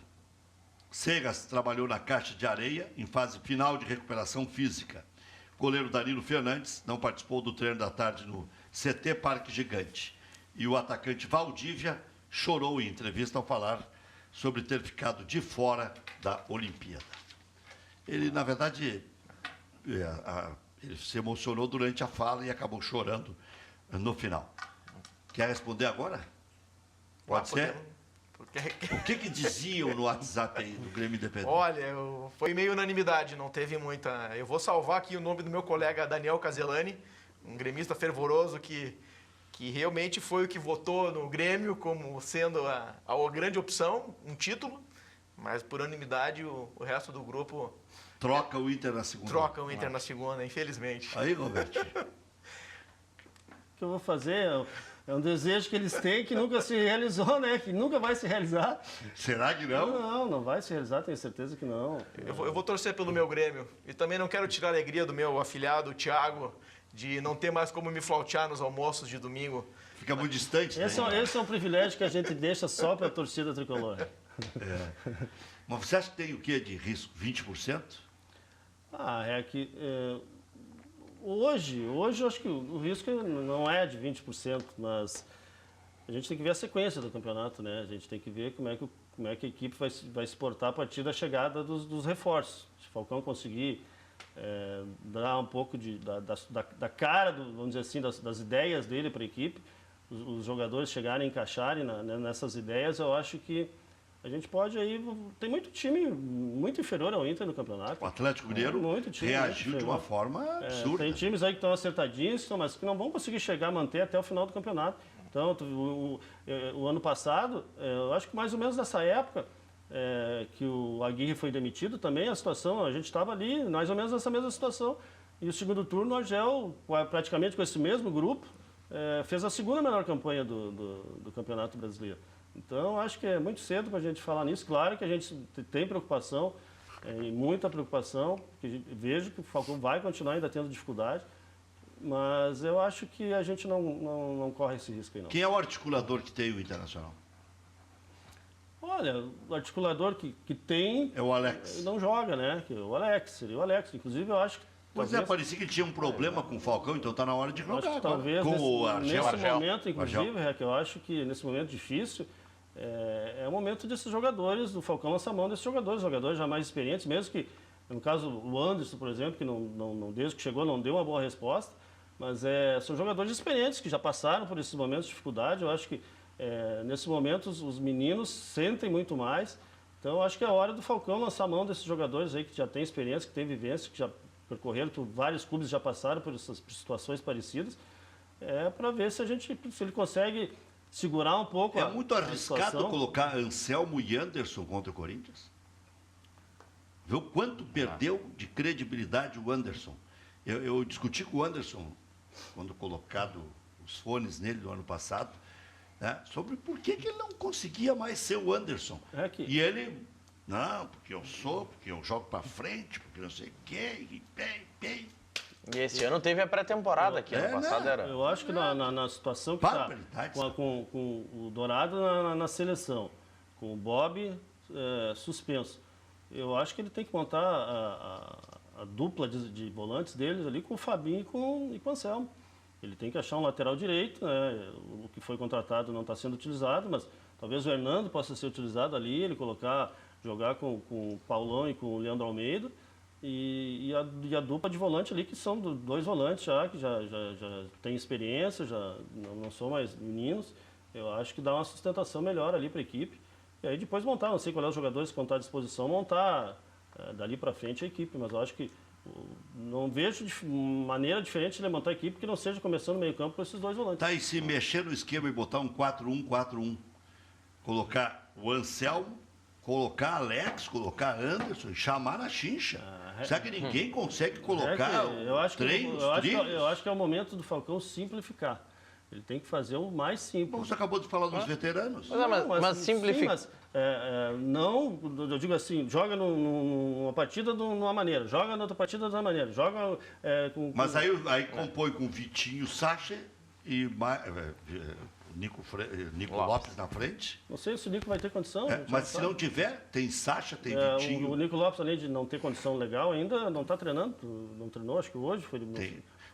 [SPEAKER 1] Serras trabalhou na Caixa de Areia em fase final de recuperação física. O goleiro Danilo Fernandes não participou do treino da tarde no CT Parque Gigante. E o atacante Valdívia chorou em entrevista ao falar sobre ter ficado de fora da Olimpíada. Ele, na verdade, ele se emocionou durante a fala e acabou chorando no final. Quer responder agora? Pode ser? O que diziam no WhatsApp aí do Grêmio Independente?
[SPEAKER 3] Olha, foi meio unanimidade, não teve muita... Eu vou salvar aqui o nome do meu colega Daniel Caselani, um gremista fervoroso que realmente foi o que votou no Grêmio como sendo a grande opção, um título, mas por unanimidade o resto do grupo...
[SPEAKER 1] Troca o Inter na segunda.
[SPEAKER 3] Troca o Inter na segunda, infelizmente.
[SPEAKER 1] Aí, Roberto.
[SPEAKER 2] O que eu vou fazer é um desejo que eles têm que nunca se realizou, né? Que nunca vai se realizar.
[SPEAKER 1] Será que não?
[SPEAKER 2] Não vai se realizar, tenho certeza que não.
[SPEAKER 3] Eu vou torcer pelo meu Grêmio. E também não quero tirar a alegria do meu afilhado, o Thiago, de não ter mais como me flautear nos almoços de domingo.
[SPEAKER 1] Fica muito distante.
[SPEAKER 2] Esse é um privilégio que a gente deixa só para a torcida tricolor.
[SPEAKER 1] Mas você acha que tem o quê de risco? 20%?
[SPEAKER 2] É que hoje eu acho que o risco não é de 20%, mas a gente tem que ver a sequência do campeonato, né? A gente tem que ver como é que a equipe vai se portar a partir da chegada dos reforços. Se o Falcão conseguir dar um pouco da cara, vamos dizer assim, das ideias dele para a equipe, os jogadores chegarem, encaixarem nessas ideias, eu acho que a gente pode aí... Tem muito time muito inferior ao Inter no campeonato.
[SPEAKER 1] O Atlético Mineiro reagiu de uma forma absurda.
[SPEAKER 2] Tem times aí que estão acertadinhos, mas que não vão conseguir manter até o final do campeonato. Então, o ano passado, eu acho que mais ou menos nessa época que o Aguirre foi demitido também, a gente estava ali, mais ou menos nessa mesma situação. E o segundo turno, o Argel, praticamente com esse mesmo grupo, fez a segunda melhor campanha do Campeonato Brasileiro. Então, acho que é muito cedo para a gente falar nisso. Claro que a gente tem preocupação, e muita preocupação, porque vejo que o Falcão vai continuar ainda tendo dificuldade, mas eu acho que a gente não corre esse risco aí, não.
[SPEAKER 1] Quem é o articulador que tem o Internacional?
[SPEAKER 2] Olha, o articulador que tem...
[SPEAKER 1] É o Alex.
[SPEAKER 2] Não joga, né? O Alex, seria o Alex. Inclusive, eu acho que...
[SPEAKER 1] Pois parecia que ele tinha um problema com o Falcão, então está na hora de jogar.
[SPEAKER 2] Acho que talvez
[SPEAKER 1] com o Argel.
[SPEAKER 2] nesse momento, inclusive, eu acho que nesse momento difícil, é o momento desses jogadores, do Falcão lançar mão desses jogadores já mais experientes, mesmo que, no caso, o Anderson, por exemplo, que desde que chegou não deu uma boa resposta, mas são jogadores experientes que já passaram por esses momentos de dificuldade. Eu acho que, nesse momento, os meninos sentem muito mais. Então, eu acho que é a hora do Falcão lançar mão desses jogadores aí que já têm experiência, que têm vivência, que já percorreram por vários clubes, já passaram por essas situações parecidas, para ver se ele consegue segurar um pouco
[SPEAKER 1] É muito
[SPEAKER 2] a
[SPEAKER 1] arriscado
[SPEAKER 2] situação.
[SPEAKER 1] colocar Anselmo e Anderson contra o Corinthians. Viu quanto perdeu de credibilidade o Anderson? Eu discuti com o Anderson, quando colocado os fones nele no ano passado, né, sobre por que ele não conseguia mais ser o Anderson. E ele, não, porque eu jogo para frente, porque não sei o quê,
[SPEAKER 4] E esse ano teve a pré-temporada aqui, ano passado
[SPEAKER 1] né?
[SPEAKER 4] era.
[SPEAKER 2] Eu acho que na situação que está com o Dourado na seleção, com o Bob suspenso, eu acho que ele tem que montar a dupla de volantes deles ali com o Fabinho e com o Anselmo. Ele tem que achar um lateral direito, né? O que foi contratado não está sendo utilizado, mas talvez o Hernando possa ser utilizado ali, ele jogar com o Paulão e com o Leandro Almeida, e a dupla de volante ali, que são dois volantes que já têm experiência, já não são mais meninos. Eu acho que dá uma sustentação melhor ali para a equipe. E aí depois montar, não sei qual é os jogadores que vão estar à disposição, montar dali para frente a equipe, mas eu acho que não vejo maneira diferente de montar a equipe que não seja começando no meio campo com esses dois volantes.
[SPEAKER 1] Tá, e se mexer no esquema e botar um 4-1-4-1, colocar o Anselmo, colocar Alex, colocar Anderson, chamar a chincha. Será que ninguém consegue colocar treinos?
[SPEAKER 2] Eu acho que é o momento do Falcão simplificar. Ele tem que fazer o mais simples.
[SPEAKER 1] Você acabou de falar dos veteranos.
[SPEAKER 4] Mas simplificar.
[SPEAKER 2] Não, eu digo assim, joga numa partida de uma maneira, joga na outra partida de outra maneira, joga
[SPEAKER 1] Mas aí compõe com Vitinho, Sacha e Nico Lopes na frente.
[SPEAKER 2] Não sei se o Nico vai ter condição.
[SPEAKER 1] Mas se não tiver, tem Sacha, tem Vitinho.
[SPEAKER 2] O Nico Lopes, além de não ter condição legal, ainda não está treinando. Não treinou, acho que hoje foi.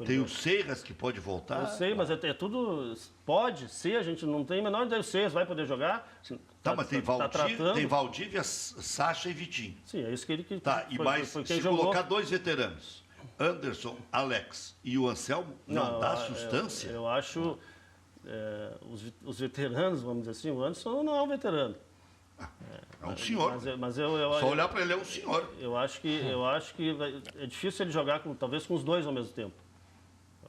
[SPEAKER 1] Tem o Seiras que pode voltar.
[SPEAKER 2] Eu sei, mas é tudo. Pode ser, a gente não tem a menor ideia. O Seiras vai poder jogar.
[SPEAKER 1] Mas tem Valdívia, Sacha e Vitinho.
[SPEAKER 2] Sim, é isso que ele quis.
[SPEAKER 1] Mas se colocar dois veteranos, Anderson, Alex e o Anselmo, não dá sustância?
[SPEAKER 2] Eu acho. Os veteranos, vamos dizer assim, o Anderson não é um veterano.
[SPEAKER 1] É um senhor. Só olhar para ele é um senhor.
[SPEAKER 2] Eu acho que é difícil ele jogar talvez com os dois ao mesmo tempo.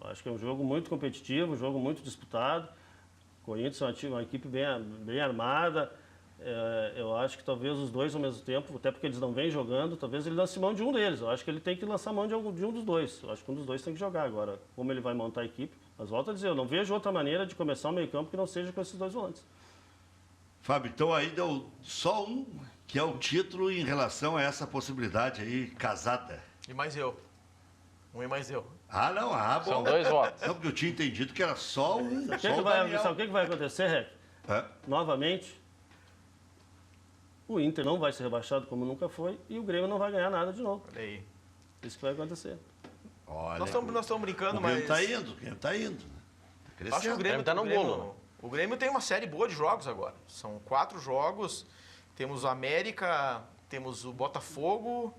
[SPEAKER 2] Eu acho que é um jogo muito competitivo, um jogo muito disputado. O Corinthians é uma equipe bem armada. Eu acho que talvez os dois ao mesmo tempo, até porque eles não vêm jogando, talvez ele lance mão de um deles. Eu acho que ele tem que lançar mão de um dos dois. Eu acho que um dos dois tem que jogar agora. Como ele vai montar a equipe? Mas volto a dizer, eu não vejo outra maneira de começar o meio campo que não seja com esses dois volantes.
[SPEAKER 1] Fábio, então aí deu só um, que é o título em relação a essa possibilidade aí, casada.
[SPEAKER 3] E mais eu. Um e mais eu.
[SPEAKER 1] Bom.
[SPEAKER 4] São dois votos.
[SPEAKER 1] Não, porque eu tinha entendido que era só um.
[SPEAKER 2] Sabe o que vai acontecer, Rec? Novamente, o Inter não vai ser rebaixado como nunca foi e o Grêmio não vai ganhar nada de novo.
[SPEAKER 3] Olha aí.
[SPEAKER 2] Isso que vai acontecer.
[SPEAKER 3] Olha, nós estamos brincando, mas...
[SPEAKER 1] O Grêmio está indo.
[SPEAKER 3] Acho que o Grêmio
[SPEAKER 4] está no bolo.
[SPEAKER 3] O Grêmio tem uma série boa de jogos agora. São 4 jogos. Temos o América, temos o Botafogo,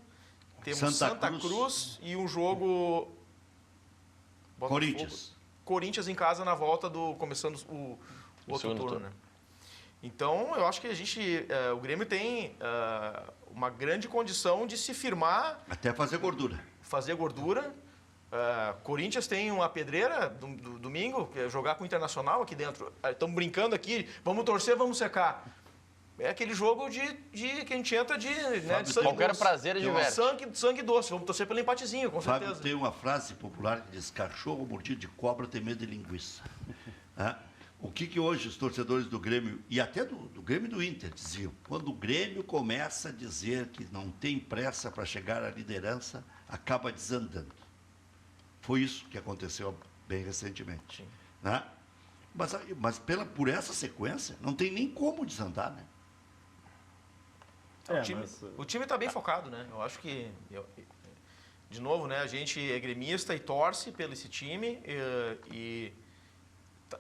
[SPEAKER 3] temos Santa Cruz e um jogo... Corinthians em casa na volta começando o outro turno. Né? Então, eu acho que o Grêmio tem uma grande condição de se firmar...
[SPEAKER 1] Até fazer gordura.
[SPEAKER 3] Corinthians tem uma pedreira do domingo, que é jogar com o Internacional aqui dentro. Estamos brincando aqui, vamos torcer, vamos secar. É aquele jogo que a gente entra de sangue
[SPEAKER 4] qualquer
[SPEAKER 3] doce.
[SPEAKER 4] prazer e diverte.
[SPEAKER 3] Sangue doce, vamos torcer pelo empatezinho, com
[SPEAKER 1] Fábio,
[SPEAKER 3] certeza.
[SPEAKER 1] tem uma frase popular que diz: cachorro mordido de cobra tem medo de linguiça. O que hoje os torcedores do Grêmio, e até do Grêmio e do Inter, diziam? Quando o Grêmio começa a dizer que não tem pressa para chegar à liderança, acaba desandando. Foi isso que aconteceu bem recentemente. Né? Mas por essa sequência, não tem nem como desandar, né?
[SPEAKER 3] O time está bem focado, né? Eu acho que, de novo, né? A gente é gremista e torce pelo esse time e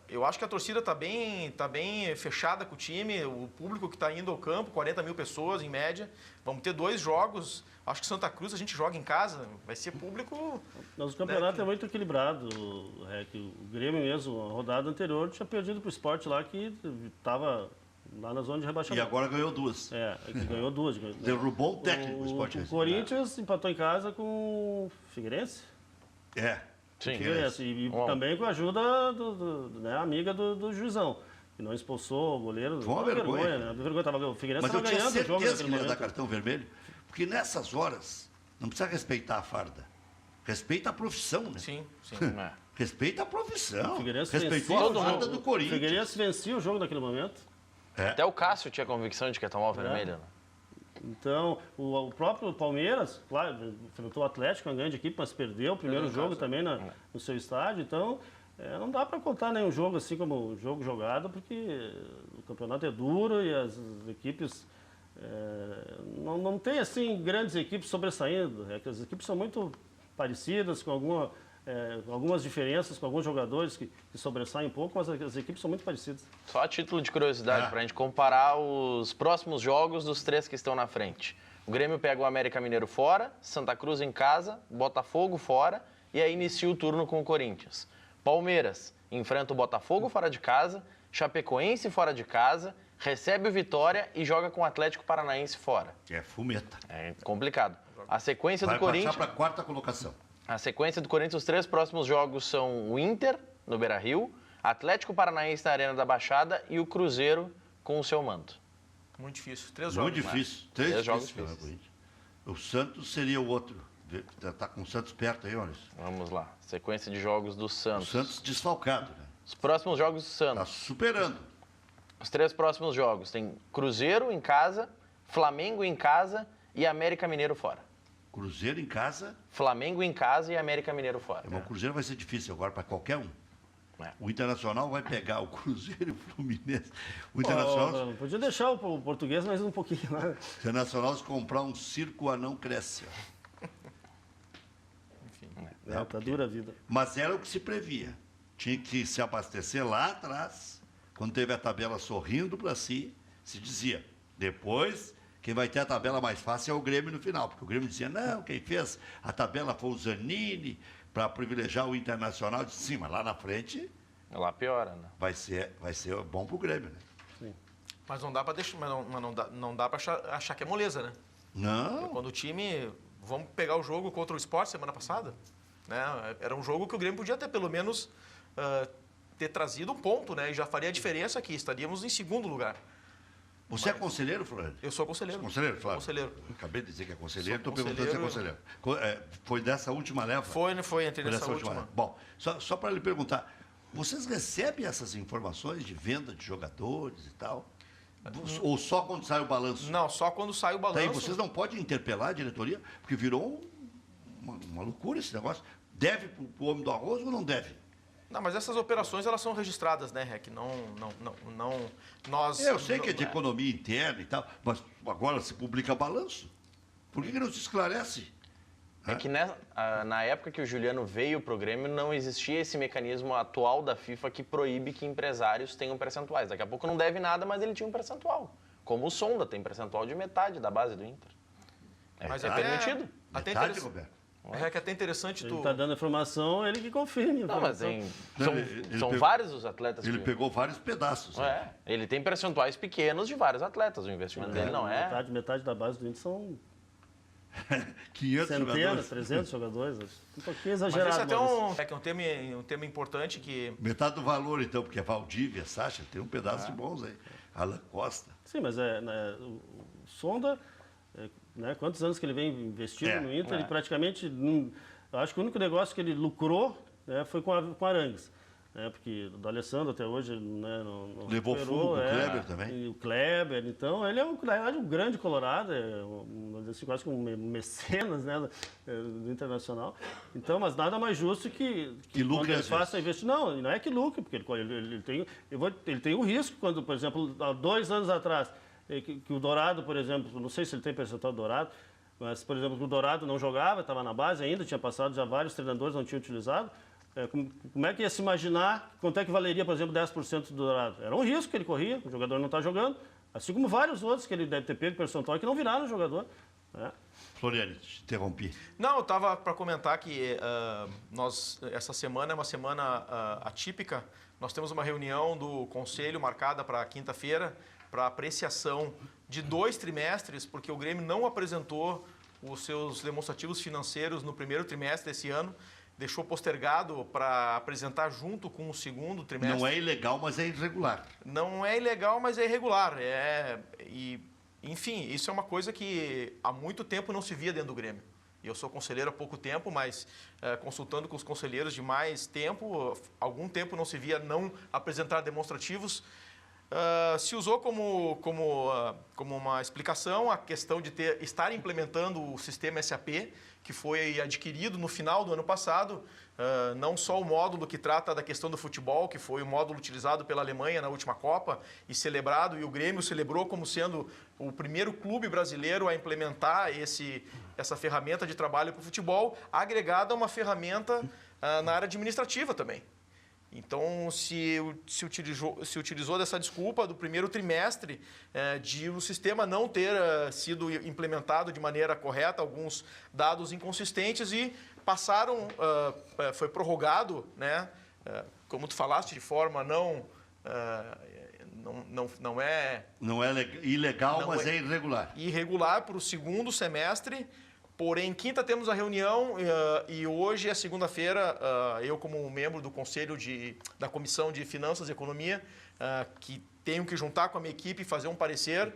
[SPEAKER 3] eu acho que a torcida está bem fechada com o time, o público que está indo ao campo, 40 mil pessoas em média. Vamos ter 2 jogos. Acho que Santa Cruz a gente joga em casa, vai ser público...
[SPEAKER 2] Mas o campeonato é muito equilibrado, o Grêmio mesmo, a rodada anterior tinha perdido para o Sport lá, que estava lá na zona de rebaixamento.
[SPEAKER 1] E agora ganhou 2.
[SPEAKER 2] Ganhou 2.
[SPEAKER 1] Derrubou o técnico do Sport.
[SPEAKER 2] O Corinthians empatou em casa com o Figueirense.
[SPEAKER 1] Sim.
[SPEAKER 2] E também com a ajuda amiga do Juizão. e não expulsou o goleiro.
[SPEAKER 1] Foi uma vergonha.
[SPEAKER 2] Né? O Figueirense
[SPEAKER 1] Mas eu
[SPEAKER 2] estava
[SPEAKER 1] tinha
[SPEAKER 2] ganhando o jogo
[SPEAKER 1] certeza que
[SPEAKER 2] naquele
[SPEAKER 1] ele ia dar
[SPEAKER 2] momento.
[SPEAKER 1] cartão vermelho, porque nessas horas não precisa respeitar a farda. Respeita a profissão, né?
[SPEAKER 3] Sim, sim.
[SPEAKER 1] Respeita a profissão.
[SPEAKER 2] O Figueirense
[SPEAKER 1] Respeitou
[SPEAKER 2] vencia
[SPEAKER 1] a
[SPEAKER 2] o
[SPEAKER 1] farda
[SPEAKER 2] jogo.
[SPEAKER 1] do
[SPEAKER 2] O
[SPEAKER 1] Corinthians.
[SPEAKER 2] Figueirense vencia o jogo naquele momento.
[SPEAKER 4] Até o Cássio tinha convicção de que ia tomar o vermelho. Né?
[SPEAKER 2] Então, o próprio Palmeiras, claro, enfrentou o Atlético, uma grande equipe, mas perdeu o primeiro jogo também no seu estádio. Então, não dá para contar nenhum jogo assim como jogo jogado, porque o campeonato é duro e as equipes não tem assim grandes equipes sobressaindo. É que as equipes são muito parecidas, com algumas diferenças, com alguns jogadores que sobressaem um pouco, mas as equipes são muito parecidas.
[SPEAKER 4] Só a título de curiosidade, para a gente comparar os próximos jogos dos 3 que estão na frente. O Grêmio pega o América Mineiro fora, Santa Cruz em casa, Botafogo fora e aí inicia o turno com o Corinthians. Palmeiras enfrenta o Botafogo fora de casa, Chapecoense fora de casa, recebe o Vitória e joga com o Atlético Paranaense fora.
[SPEAKER 1] É fumeta.
[SPEAKER 4] É complicado. A sequência do
[SPEAKER 1] Vai
[SPEAKER 4] Corinthians...
[SPEAKER 1] passar para a 4ª colocação.
[SPEAKER 4] A sequência do Corinthians, os 3 próximos jogos são o Inter, no Beira-Rio, Atlético Paranaense na Arena da Baixada e o Cruzeiro com o seu manto.
[SPEAKER 3] Muito difícil. 3 jogos.
[SPEAKER 1] Muito difícil.
[SPEAKER 4] 3 jogos
[SPEAKER 1] difíceis.
[SPEAKER 4] difíceis.
[SPEAKER 1] O Santos seria o outro. Está com o Santos perto aí, Maurício.
[SPEAKER 4] Vamos lá. Sequência de jogos do
[SPEAKER 1] O
[SPEAKER 4] Santos.
[SPEAKER 1] Santos desfalcado, né?
[SPEAKER 4] Os próximos jogos do
[SPEAKER 1] Está
[SPEAKER 4] Santos.
[SPEAKER 1] superando.
[SPEAKER 4] Os 3 próximos jogos tem Cruzeiro em casa, Flamengo em casa e América Mineiro fora.
[SPEAKER 1] Cruzeiro em casa.
[SPEAKER 4] Flamengo em casa e América Mineiro fora.
[SPEAKER 1] O Cruzeiro vai ser difícil agora para qualquer um.
[SPEAKER 4] É.
[SPEAKER 1] O Internacional vai pegar o Cruzeiro e o Fluminense. O Internacional,
[SPEAKER 2] Podia deixar o português mais um pouquinho lá.
[SPEAKER 1] o Internacional se comprar um circo anão cresce. Ó.
[SPEAKER 2] Tá dura a vida.
[SPEAKER 1] Mas era o que se previa. Tinha que se abastecer lá atrás, quando teve a tabela sorrindo para si, se dizia, depois quem vai ter a tabela mais fácil é o Grêmio no final, porque o Grêmio dizia, não, quem fez a tabela foi o Zanini, para privilegiar o Internacional. Eu disse, sim, mas lá na frente
[SPEAKER 4] Lá piora, né?
[SPEAKER 1] vai ser bom para o Grêmio, né?
[SPEAKER 2] Sim.
[SPEAKER 3] Mas não dá para deixar, não dá para achar que é moleza, né?
[SPEAKER 1] Não.
[SPEAKER 3] Quando o time, vamos pegar o jogo contra o Sport semana passada, né? Era um jogo que o Grêmio podia ter pelo menos ter trazido um ponto, né? E já faria a diferença aqui, estaríamos em segundo lugar.
[SPEAKER 1] Você é conselheiro, Floriano?
[SPEAKER 3] Eu sou conselheiro.
[SPEAKER 1] Conselheiro, Flávio?
[SPEAKER 3] Conselheiro.
[SPEAKER 1] Acabei de dizer que é conselheiro,
[SPEAKER 3] Sou
[SPEAKER 1] estou perguntando se é conselheiro. Foi dessa última leva?
[SPEAKER 3] Foi, entrei
[SPEAKER 1] Foi
[SPEAKER 3] nessa
[SPEAKER 1] dessa
[SPEAKER 3] última.
[SPEAKER 1] leva. Bom, só para lhe perguntar, vocês recebem essas informações de venda de jogadores e tal? Ou só quando sai o balanço?
[SPEAKER 3] Não, só quando sai o balanço.
[SPEAKER 1] Daí vocês não podem interpelar a diretoria, porque virou uma loucura esse negócio. Deve para o homem do arroz ou não deve?
[SPEAKER 3] Não, mas essas operações elas são registradas, né, Rec? Não, nós...
[SPEAKER 1] Eu sei que é de economia interna e tal, mas agora se publica balanço. Por que não se esclarece?
[SPEAKER 4] É que na época que o Juliano veio pro Grêmio, não existia esse mecanismo atual da FIFA que proíbe que empresários tenham percentuais. Daqui a pouco não deve nada, mas ele tinha um percentual. Como o Sonda tem percentual de metade da base do Inter.
[SPEAKER 3] Mas
[SPEAKER 4] é permitido.
[SPEAKER 3] Até
[SPEAKER 1] Metade,
[SPEAKER 3] interessante.
[SPEAKER 1] Roberto?
[SPEAKER 3] É que é até interessante
[SPEAKER 2] Ele
[SPEAKER 3] tu...
[SPEAKER 2] está dando informação, ele que confirme. a
[SPEAKER 4] Não, mas
[SPEAKER 2] informação.
[SPEAKER 4] são vários os atletas
[SPEAKER 1] Ele
[SPEAKER 4] que...
[SPEAKER 1] pegou vários pedaços. né?
[SPEAKER 4] Ele tem percentuais pequenos de vários atletas. O investimento dele não é...
[SPEAKER 2] Metade da base do Inter são
[SPEAKER 1] 500
[SPEAKER 2] centenas,
[SPEAKER 1] jogadores.
[SPEAKER 2] 300 jogadores. Um pouquinho
[SPEAKER 3] Mas
[SPEAKER 2] exagerado.
[SPEAKER 3] esse é até
[SPEAKER 2] Maurício.
[SPEAKER 3] um tema importante que...
[SPEAKER 1] Metade do valor, então, porque é Valdívia, Sacha, tem um pedaço de bons aí. Alan Costa.
[SPEAKER 2] Sim, mas o Sonda, né, quantos anos que ele vem investindo no Inter, ele praticamente... Eu acho que o único negócio que ele lucrou, né, foi com Arangues. Né, porque o D'Alessandro até hoje, né, não
[SPEAKER 1] Levou
[SPEAKER 2] recuperou,
[SPEAKER 1] fumo, o Kleber também.
[SPEAKER 2] E o Kleber, então ele é um grande colorado, quase que um mecenas, né, do Internacional. Então, mas nada mais justo que
[SPEAKER 1] lucre
[SPEAKER 2] quando ele
[SPEAKER 1] às
[SPEAKER 2] faça investir. Não é que lucre, porque ele tem um risco quando, por exemplo, há 2 anos atrás, que o Dourado, por exemplo, não sei se ele tem percentual do Dourado, mas, por exemplo, o Dourado não jogava, estava na base ainda, tinha passado já vários treinadores, não tinham utilizado. Como é que ia se imaginar quanto é que valeria, por exemplo, 10% do Dourado? Era um risco que ele corria, o jogador não está jogando, assim como vários outros que ele deve ter pego percentual que não viraram jogador. Né?
[SPEAKER 1] Floriano, te interrompi.
[SPEAKER 3] Não, eu estava para comentar que essa semana é uma semana atípica. Nós temos uma reunião do Conselho marcada para quinta-feira para apreciação de 2 trimestres, porque o Grêmio não apresentou os seus demonstrativos financeiros no primeiro trimestre desse ano. deixou postergado para apresentar junto com o segundo trimestre.
[SPEAKER 1] Não é ilegal, mas é irregular.
[SPEAKER 3] Não é ilegal, mas é irregular. Enfim, isso é uma coisa que há muito tempo não se via dentro do Grêmio. Eu sou conselheiro há pouco tempo, mas consultando com os conselheiros de mais tempo, algum tempo não se via não apresentar demonstrativos. Se usou como uma explicação a questão de estar implementando o sistema SAP, que foi adquirido no final do ano passado, não só o módulo que trata da questão do futebol, que foi o módulo utilizado pela Alemanha na última Copa e celebrado, e o Grêmio celebrou como sendo o primeiro clube brasileiro a implementar essa ferramenta de trabalho para o futebol, agregada a uma ferramenta na área administrativa também. Então, se utilizou dessa desculpa do primeiro trimestre de o sistema não ter sido implementado de maneira correta, alguns dados inconsistentes, e passaram, foi prorrogado, né? Como tu falaste, de forma não é
[SPEAKER 1] ilegal, mas é irregular.
[SPEAKER 3] Irregular para o segundo semestre. Porém, quinta temos a reunião e hoje é segunda-feira, eu como membro do Conselho da Comissão de Finanças e Economia, que tenho que juntar com a minha equipe e fazer um parecer,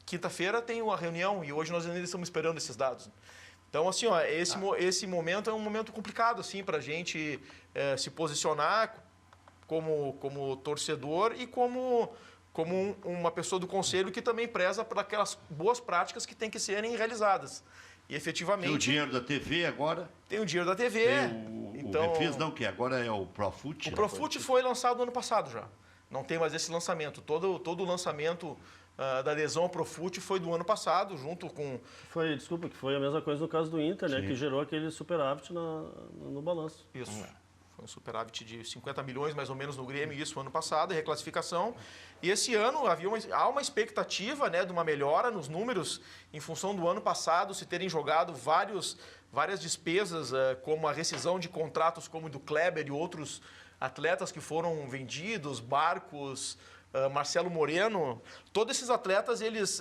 [SPEAKER 3] quinta-feira tenho a reunião e hoje nós ainda estamos esperando esses dados. Então, assim, esse momento é um momento complicado assim, para a gente se posicionar como torcedor e como uma pessoa do Conselho que também preza por aquelas boas práticas que têm que serem realizadas. E, efetivamente...
[SPEAKER 1] Tem o dinheiro da TV agora?
[SPEAKER 3] Tem o dinheiro da TV.
[SPEAKER 1] Tem o Refis, não, que agora é o Profut.
[SPEAKER 3] O Profut foi lançado no ano passado já. Não tem mais esse lançamento. Todo o lançamento da adesão ao Profut foi do ano passado, junto com...
[SPEAKER 2] Desculpa, que foi a mesma coisa no caso do Inter, né? Que gerou aquele superávit no balanço.
[SPEAKER 3] Isso. Foi um superávit de 50 milhões, mais ou menos, no Grêmio, isso ano passado, reclassificação. E esse ano há uma expectativa, né, de uma melhora nos números em função do ano passado se terem jogado várias despesas, como a rescisão de contratos como o do Kleber e outros atletas que foram vendidos, Barcos, Marcelo Moreno. Todos esses atletas, eles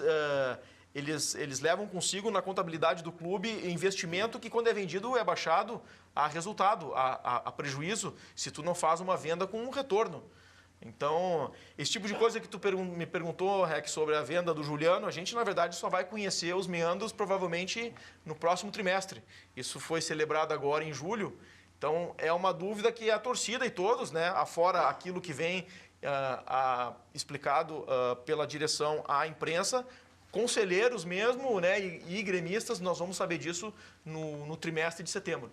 [SPEAKER 3] levam consigo na contabilidade do clube investimento que, quando é vendido, é baixado a resultado, a prejuízo, se tu não faz uma venda com um retorno. Então, esse tipo de coisa que tu me perguntou, Rec, sobre a venda do Juliano, a gente, na verdade, só vai conhecer os meandros provavelmente no próximo trimestre. Isso foi celebrado agora em julho. Então, é uma dúvida que a torcida e todos, né, afora aquilo que vem explicado pela direção à imprensa, conselheiros mesmo, né, e gremistas, nós vamos saber disso no trimestre de setembro.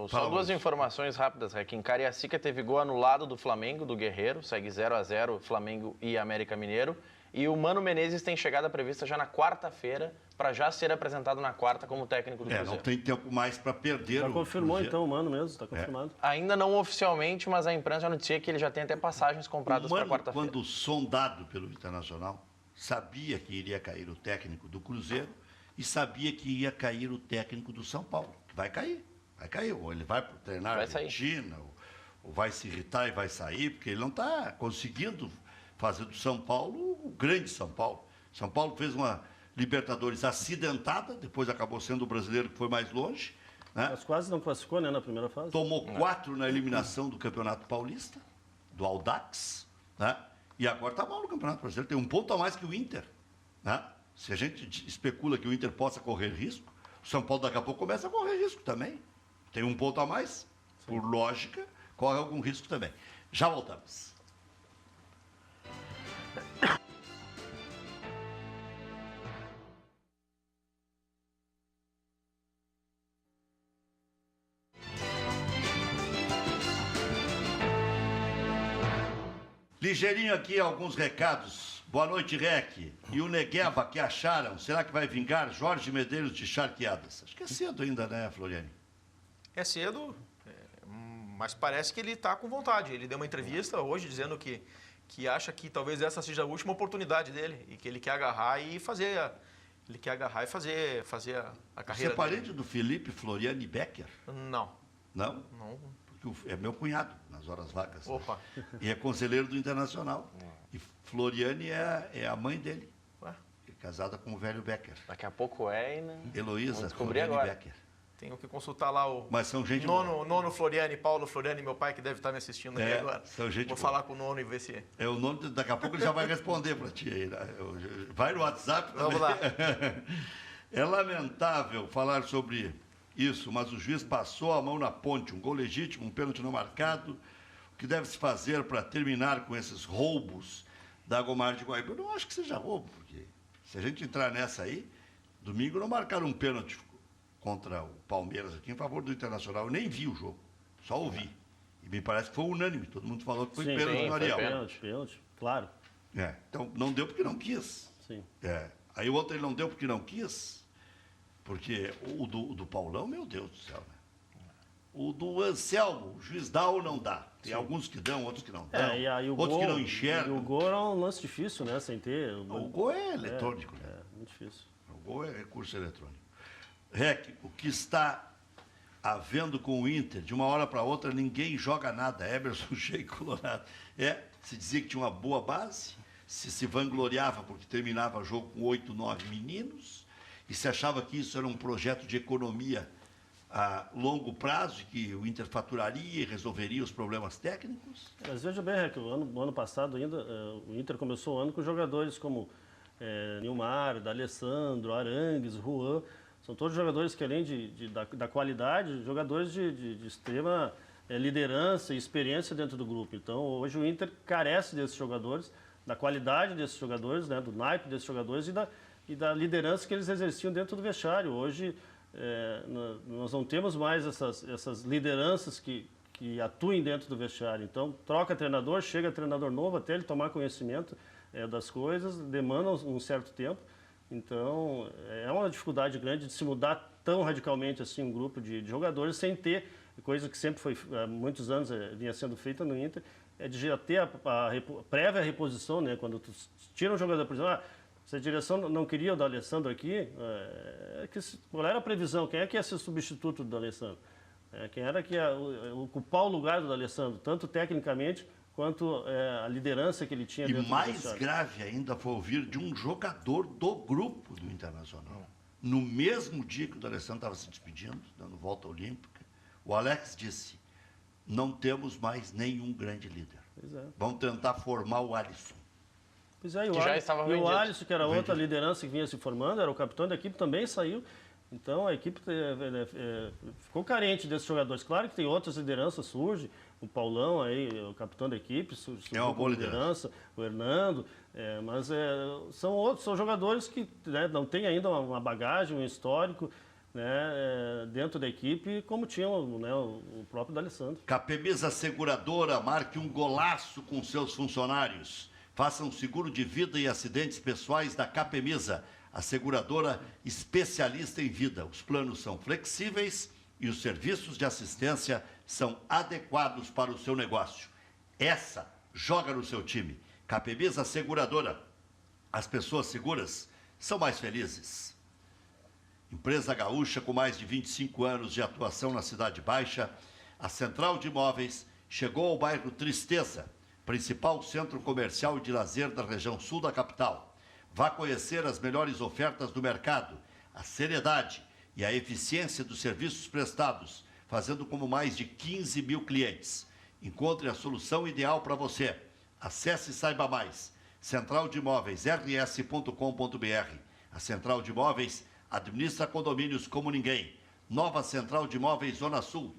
[SPEAKER 4] Só duas informações rápidas, Rec. Em Cariacica teve gol anulado do Flamengo, do Guerreiro, segue 0-0 Flamengo e América Mineiro. E o Mano Menezes tem chegada prevista já na quarta-feira, para já ser apresentado na quarta como técnico do Cruzeiro.
[SPEAKER 1] Não tem tempo mais para perder.
[SPEAKER 2] Já confirmou então o Mano mesmo, está confirmado.
[SPEAKER 4] Ainda não oficialmente, mas a imprensa já noticia que ele já tem até passagens compradas para quarta-feira.
[SPEAKER 1] Quando sondado pelo Internacional, sabia que iria cair o técnico do Cruzeiro e sabia que ia cair o técnico do São Paulo, que vai cair. Vai cair, ou ele vai treinar a Argentina, ou vai se irritar e vai sair, porque ele não está conseguindo fazer do São Paulo o grande São Paulo. São Paulo fez uma Libertadores acidentada, depois acabou sendo o brasileiro que foi mais longe. Né?
[SPEAKER 2] Mas quase não classificou, né, na primeira fase.
[SPEAKER 1] Tomou 4 na eliminação do Campeonato Paulista, do Audax, né? E agora está mal no Campeonato Brasileiro, tem um ponto a mais que o Inter. Né? Se a gente especula que o Inter possa correr risco, o São Paulo daqui a pouco começa a correr risco também. Tem um ponto a mais, por lógica, corre algum risco também. Já voltamos. Ligeirinho aqui, alguns recados. Boa noite, Rec. E o Negueba, que acharam? Será que vai vingar Jorge Medeiros de charqueadas? Acho que é cedo ainda, né, Floriane?
[SPEAKER 3] É cedo, mas parece que ele está com vontade. Ele deu uma entrevista hoje dizendo que acha que talvez essa seja a última oportunidade dele e que ele quer agarrar e fazer a carreira.
[SPEAKER 1] Você é parente do Felipe Floriani Becker?
[SPEAKER 3] Não.
[SPEAKER 1] Não?
[SPEAKER 3] Não.
[SPEAKER 1] Porque é meu cunhado, nas horas vagas.
[SPEAKER 3] Opa.
[SPEAKER 1] E é conselheiro do Internacional. E Floriane é a mãe dele. Ué? É casada com o velho Becker.
[SPEAKER 4] Daqui a pouco né?
[SPEAKER 1] Heloísa
[SPEAKER 4] descobrir
[SPEAKER 1] Floriani
[SPEAKER 4] agora.
[SPEAKER 1] Becker.
[SPEAKER 3] Tenho que consultar lá o
[SPEAKER 1] Mas são gente
[SPEAKER 3] nono Floriani, Paulo Floriani, meu pai, que deve estar me assistindo aqui agora.
[SPEAKER 1] São gente
[SPEAKER 3] Vou
[SPEAKER 1] boa.
[SPEAKER 3] falar com o nono e ver se...
[SPEAKER 1] O nono, daqui a pouco ele já vai responder para ti aí. Né? Vai no WhatsApp também.
[SPEAKER 3] Vamos lá.
[SPEAKER 1] É lamentável falar sobre isso, mas o juiz passou a mão na ponte. Um gol legítimo, um pênalti não marcado. O que deve se fazer para terminar com esses roubos da Gomar de Guaíba? Eu não acho que seja roubo, porque se a gente entrar nessa aí, domingo não marcaram um pênalti contra o Palmeiras aqui em favor do Internacional. Eu nem vi o jogo, só ouvi. E me parece que foi unânime, todo mundo falou que foi pênalti no Ariel.
[SPEAKER 2] Pênalti, claro.
[SPEAKER 1] Então não deu porque não quis.
[SPEAKER 2] Sim.
[SPEAKER 1] Aí o outro ele não deu porque não quis, porque o do Paulão, meu Deus do céu, né? O do Anselmo, o juiz dá ou não dá? Tem alguns que dão, outros que não dão, outros
[SPEAKER 2] gol,
[SPEAKER 1] que não enxergam.
[SPEAKER 2] E o gol é um lance difícil, né? Sem ter...
[SPEAKER 1] O gol é eletrônico, né?
[SPEAKER 2] Muito difícil.
[SPEAKER 1] O gol é recurso eletrônico. Rec, o que está havendo com o Inter, de uma hora para outra, ninguém joga nada. Emerson Sheik Colorado. Se dizia que tinha uma boa base, se vangloriava porque terminava o jogo com 8, 9 meninos, e se achava que isso era um projeto de economia a longo prazo, que o Inter faturaria e resolveria os problemas técnicos.
[SPEAKER 2] Mas veja bem, Rec, o ano passado ainda, o Inter começou o ano com jogadores como Nilmar, D'Alessandro, Arangues, Juan. São todos jogadores que, além da qualidade, jogadores de extrema liderança e experiência dentro do grupo. Então, hoje o Inter carece desses jogadores, da qualidade desses jogadores, né, do naipe desses jogadores e da liderança que eles exerciam dentro do vestiário. Hoje, nós não temos mais essas lideranças que atuem dentro do vestiário. Então, troca treinador, chega treinador novo até ele tomar conhecimento das coisas, demanda um certo tempo. Então, é uma dificuldade grande de se mudar tão radicalmente assim um grupo de jogadores sem ter, coisa que sempre foi, há muitos anos vinha sendo feita no Inter, de já ter a prévia reposição, né? Quando tu tira um jogador, por exemplo, se a direção não queria o D'Alessandro aqui, qual era a previsão? Quem é que ia ser o substituto do D'Alessandro? Quem era que ia ocupar o lugar do D'Alessandro, tanto tecnicamente quanto a liderança que ele tinha dentro do
[SPEAKER 1] mais
[SPEAKER 2] vestiário.
[SPEAKER 1] Grave ainda foi ouvir de um jogador do grupo do Internacional. No mesmo dia que o D'Alessandro estava se despedindo, dando volta olímpica, o Alex disse, não temos mais nenhum grande líder. Vamos tentar formar o Alisson.
[SPEAKER 2] Pois é, e o Alisson, que era outra liderança que vinha se formando, era o capitão da equipe, também saiu. Então a equipe ficou carente desses jogadores. Claro que tem outras lideranças, surge o Paulão, aí, o capitão da equipe, surge
[SPEAKER 1] uma boa liderança,
[SPEAKER 2] o Hernando, mas são jogadores que não têm ainda uma bagagem, um histórico, né, dentro da equipe, como tinha o próprio D'Alessandro.
[SPEAKER 1] Capemisa Seguradora, marque um golaço com seus funcionários. Faça um seguro de vida e acidentes pessoais da Capemisa, a seguradora especialista em vida. Os planos são flexíveis e os serviços de assistência são adequados para o seu negócio. Essa joga no seu time. Capemisa Seguradora. As pessoas seguras são mais felizes. Empresa gaúcha com mais de 25 anos de atuação na Cidade Baixa, a Central de Imóveis chegou ao bairro Tristeza, principal centro comercial e de lazer da região sul da capital. Vá conhecer as melhores ofertas do mercado, a seriedade e a eficiência dos serviços prestados, fazendo como mais de 15 mil clientes. Encontre a solução ideal para você. Acesse e saiba mais. Central de Imóveis, rs.com.br. A Central de Imóveis administra condomínios como ninguém. Nova Central de Imóveis, Zona Sul.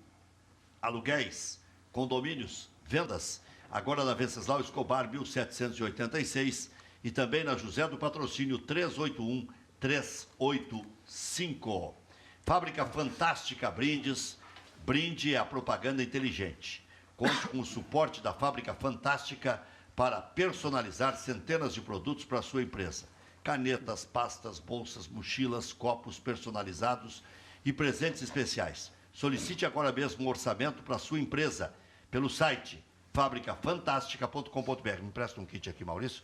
[SPEAKER 1] Aluguéis, condomínios, vendas. Agora na Venceslau Escobar, 1786. E também na José do Patrocínio, 381-385. Fábrica Fantástica Brindes. Brinde é a propaganda inteligente. Conte com o suporte da Fábrica Fantástica para personalizar centenas de produtos para a sua empresa. Canetas, pastas, bolsas, mochilas, copos personalizados e presentes especiais. Solicite agora mesmo um orçamento para a sua empresa pelo site fabricafantástica.com.br. Me empresta um kit aqui, Maurício.